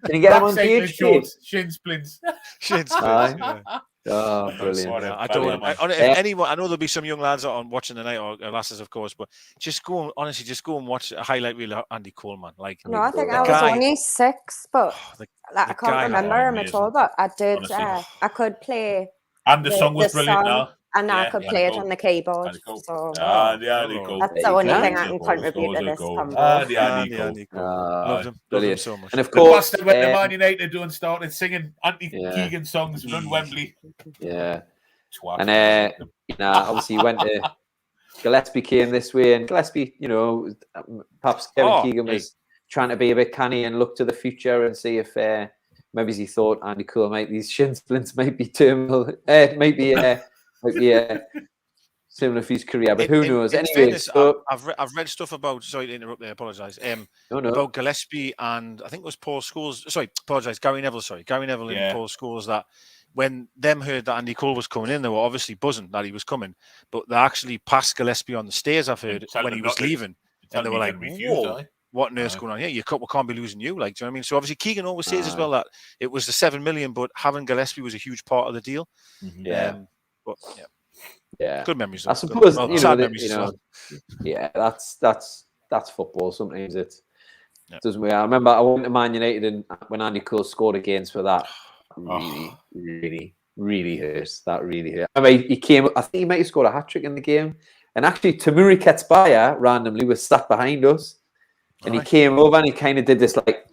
Can you get them on DHG? Shin splints. Shin splints. Oh, brilliant. I know there'll be some young lads on watching tonight, or lasses, of course, but just go and watch a highlight reel of Andy Cole, man. Like, no, I think I was only 6, but I can't remember him at all. But I did. I could play. And the song was brilliant now. And I could play it on the keyboard. So that's the only thing I can contribute to this combo. Loved him so much. And of course, the went to Man United and started singing anti-Keegan songs from Wembley. Yeah. And obviously he went to Gillespie came this way, and Gillespie, perhaps Kevin Keegan was trying to be a bit canny and look to the future and see if maybe he thought Andy Cole these shin splints might be terminal, similar for his career, but who knows? In Anyway, fairness, so, I've read stuff about. Sorry to interrupt there. Apologise. no. About Gillespie and I think it was Paul Scholes. Sorry, apologise. Gary Neville. Sorry, Gary Neville and Paul Scholes. That when them heard that Andy Cole was coming in, they were obviously buzzing that he was coming. But they actually passed Gillespie on the stairs. I've heard when he was leaving, and they were like, "Whoa, what on earth's going on here? We can't be losing you." Like, do you know what I mean? So obviously Keegan always says as well that it was the 7 million, but having Gillespie was a huge part of the deal. But good memories. Though. I suppose that's football. Sometimes it doesn't. I remember I went to Man United and when Andy Cole scored against for that, really hurt. That really hurt. I mean, he came. I think he might have scored a hat trick in the game, and actually Tamuri Ketsbaya randomly was sat behind us, and he came over and he kind of did this like,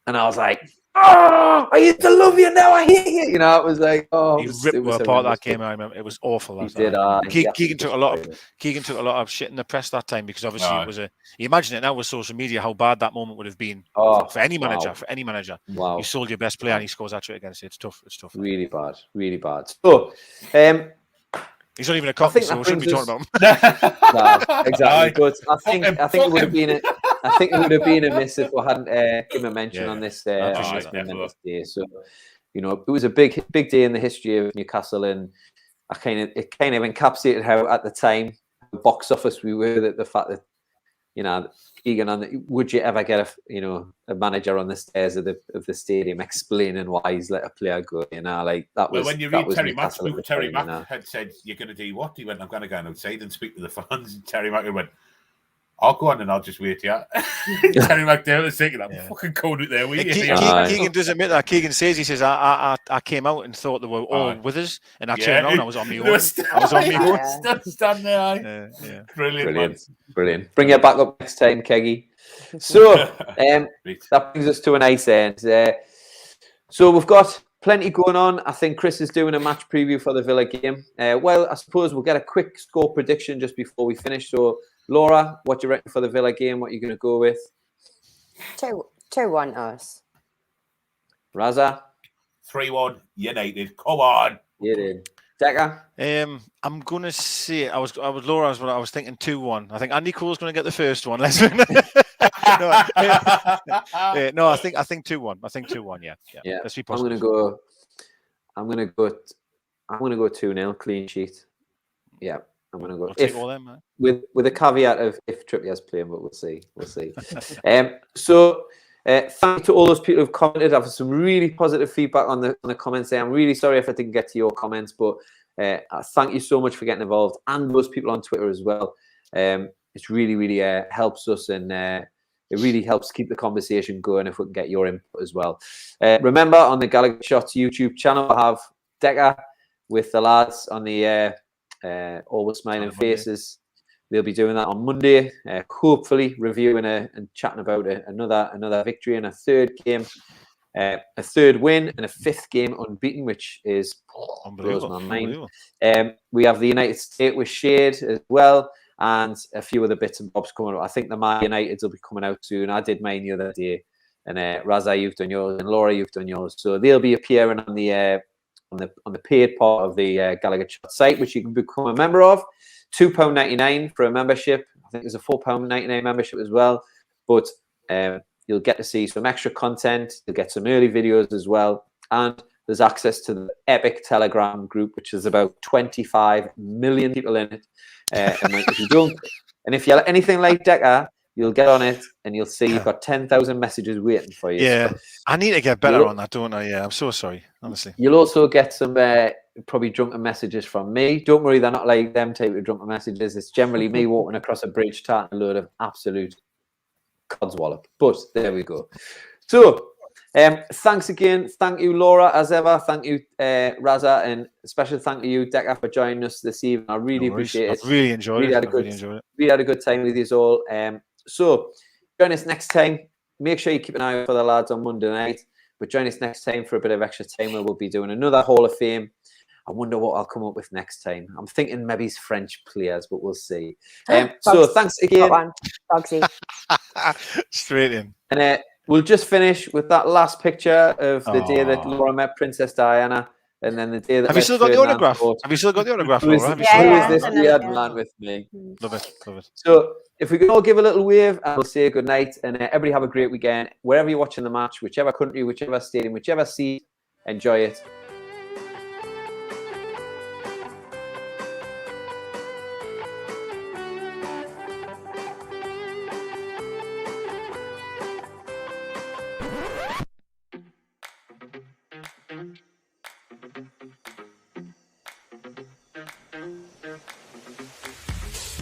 and I was like, "Oh, I used to love you, now I hate you." You know, it was like, oh, he ripped apart that game. I remember it was awful. He did. Keegan took a lot of shit in the press that time because obviously it was you imagine it now with social media how bad that moment would have been for any manager. For any manager, you sold your best player and he scores that trick against you. It's tough. It's tough. Really bad. So, he's not even a Cockney, so we shouldn't be talking about him. Exactly. But I think it would have been a miss if we hadn't given a mention on this day. So, you know, it was a big day in the history of Newcastle, and it kind of encapsulated how at the time box office we were. That the fact that, you know, Keegan would you ever get a manager on the stairs of the stadium explaining why he's let a player go? You know, like that was. Well, when you read Terry Mack's book, Terry Mack had said, "You're going to do what?" He went, "I'm going to go outside and speak to the fans." And Terry Mack went, "I'll go on and I'll just wait here." Terry Mack there was thinking, "I'm fucking cold out there." Keegan does admit that. Keegan says, I came out and thought they were all with us, and I turned around, I was on my own. I was on my own. Stand there. Brilliant. Bring it back up next time, Keggy. So that brings us to a nice end. So we've got plenty going on. I think Chris is doing a match preview for the Villa game. Well, I suppose we'll get a quick score prediction just before we finish. So, Laura, what do you reckon for the Villa game? What are you going to go with? 2-1 us. Razza? 3-1 United. Come on. You did. Deka? I'm going to say I was Laura. I was thinking 2-1. I think Andy Cole's going to get the first one. No, I think 2-1. I think 2-1. Yeah. Let's be positive. I'm going to go 2-0 clean sheet. Yeah. I'm going to go take all them, with a caveat of if Trippier's playing, but we'll see. So thank you to all those people who've commented. I've had some really positive feedback on the comments there. I'm really sorry if I didn't get to your comments, but thank you so much for getting involved, and those people on Twitter as well. It's really helps us, and it really helps keep the conversation going if we can get your input as well. Remember, on the GallowgateShots YouTube channel, I have Deka with the lads on the Always Smiling Faces. They'll be doing that on Monday, hopefully reviewing and chatting about another victory and a third game, a third win and a fifth game unbeaten, which is blows my mind. We have the United State with Shade as well, and a few other bits and bobs coming up. I think the Man Uniteds will be coming out soon. I did mine the other day, and Razza, you've done yours, and Laura, you've done yours. So they'll be appearing on the paid part of the GallowgateShots site, which you can become a member of. £2.99 for a membership. I think there's a £4.99 membership as well. But you'll get to see some extra content. You'll get some early videos as well. And there's access to the epic Telegram group, which is about 25 million people in it. And if you're anything like Deka, you'll get on it and you'll see you've got 10,000 messages waiting for you. Yeah, I need to get better on that, don't I? Yeah, I'm so sorry, honestly. You'll also get some probably drunken messages from me. Don't worry, they're not like them type of drunken messages. It's generally me walking across a bridge, tarting a load of absolute codswallop. But there we go. So, thanks again. Thank you, Laura, as ever. Thank you, Razza, and special thank you, Deka, for joining us this evening. I really appreciate it. I really enjoyed it. We had a good time with you all. So, join us next time. Make sure you keep an eye out for the lads on Monday night. But join us next time for a bit of extra time where we'll be doing another Hall of Fame. I wonder what I'll come up with next time. I'm thinking maybe it's French players, but we'll see. So thanks again. Straight in. And we'll just finish with that last picture of the day that Laura met Princess Diana. And then the day that Have you still got the Ferdinand autograph? scored, Have you still got the autograph, who is, Laura? Have you Yeah, still who got is yeah. this Definitely, weird yeah. man with me? Love it, love it. So if we could all give a little wave and we'll say good night, and everybody have a great weekend. Wherever you're watching the match, whichever country, whichever stadium, whichever seat, enjoy it.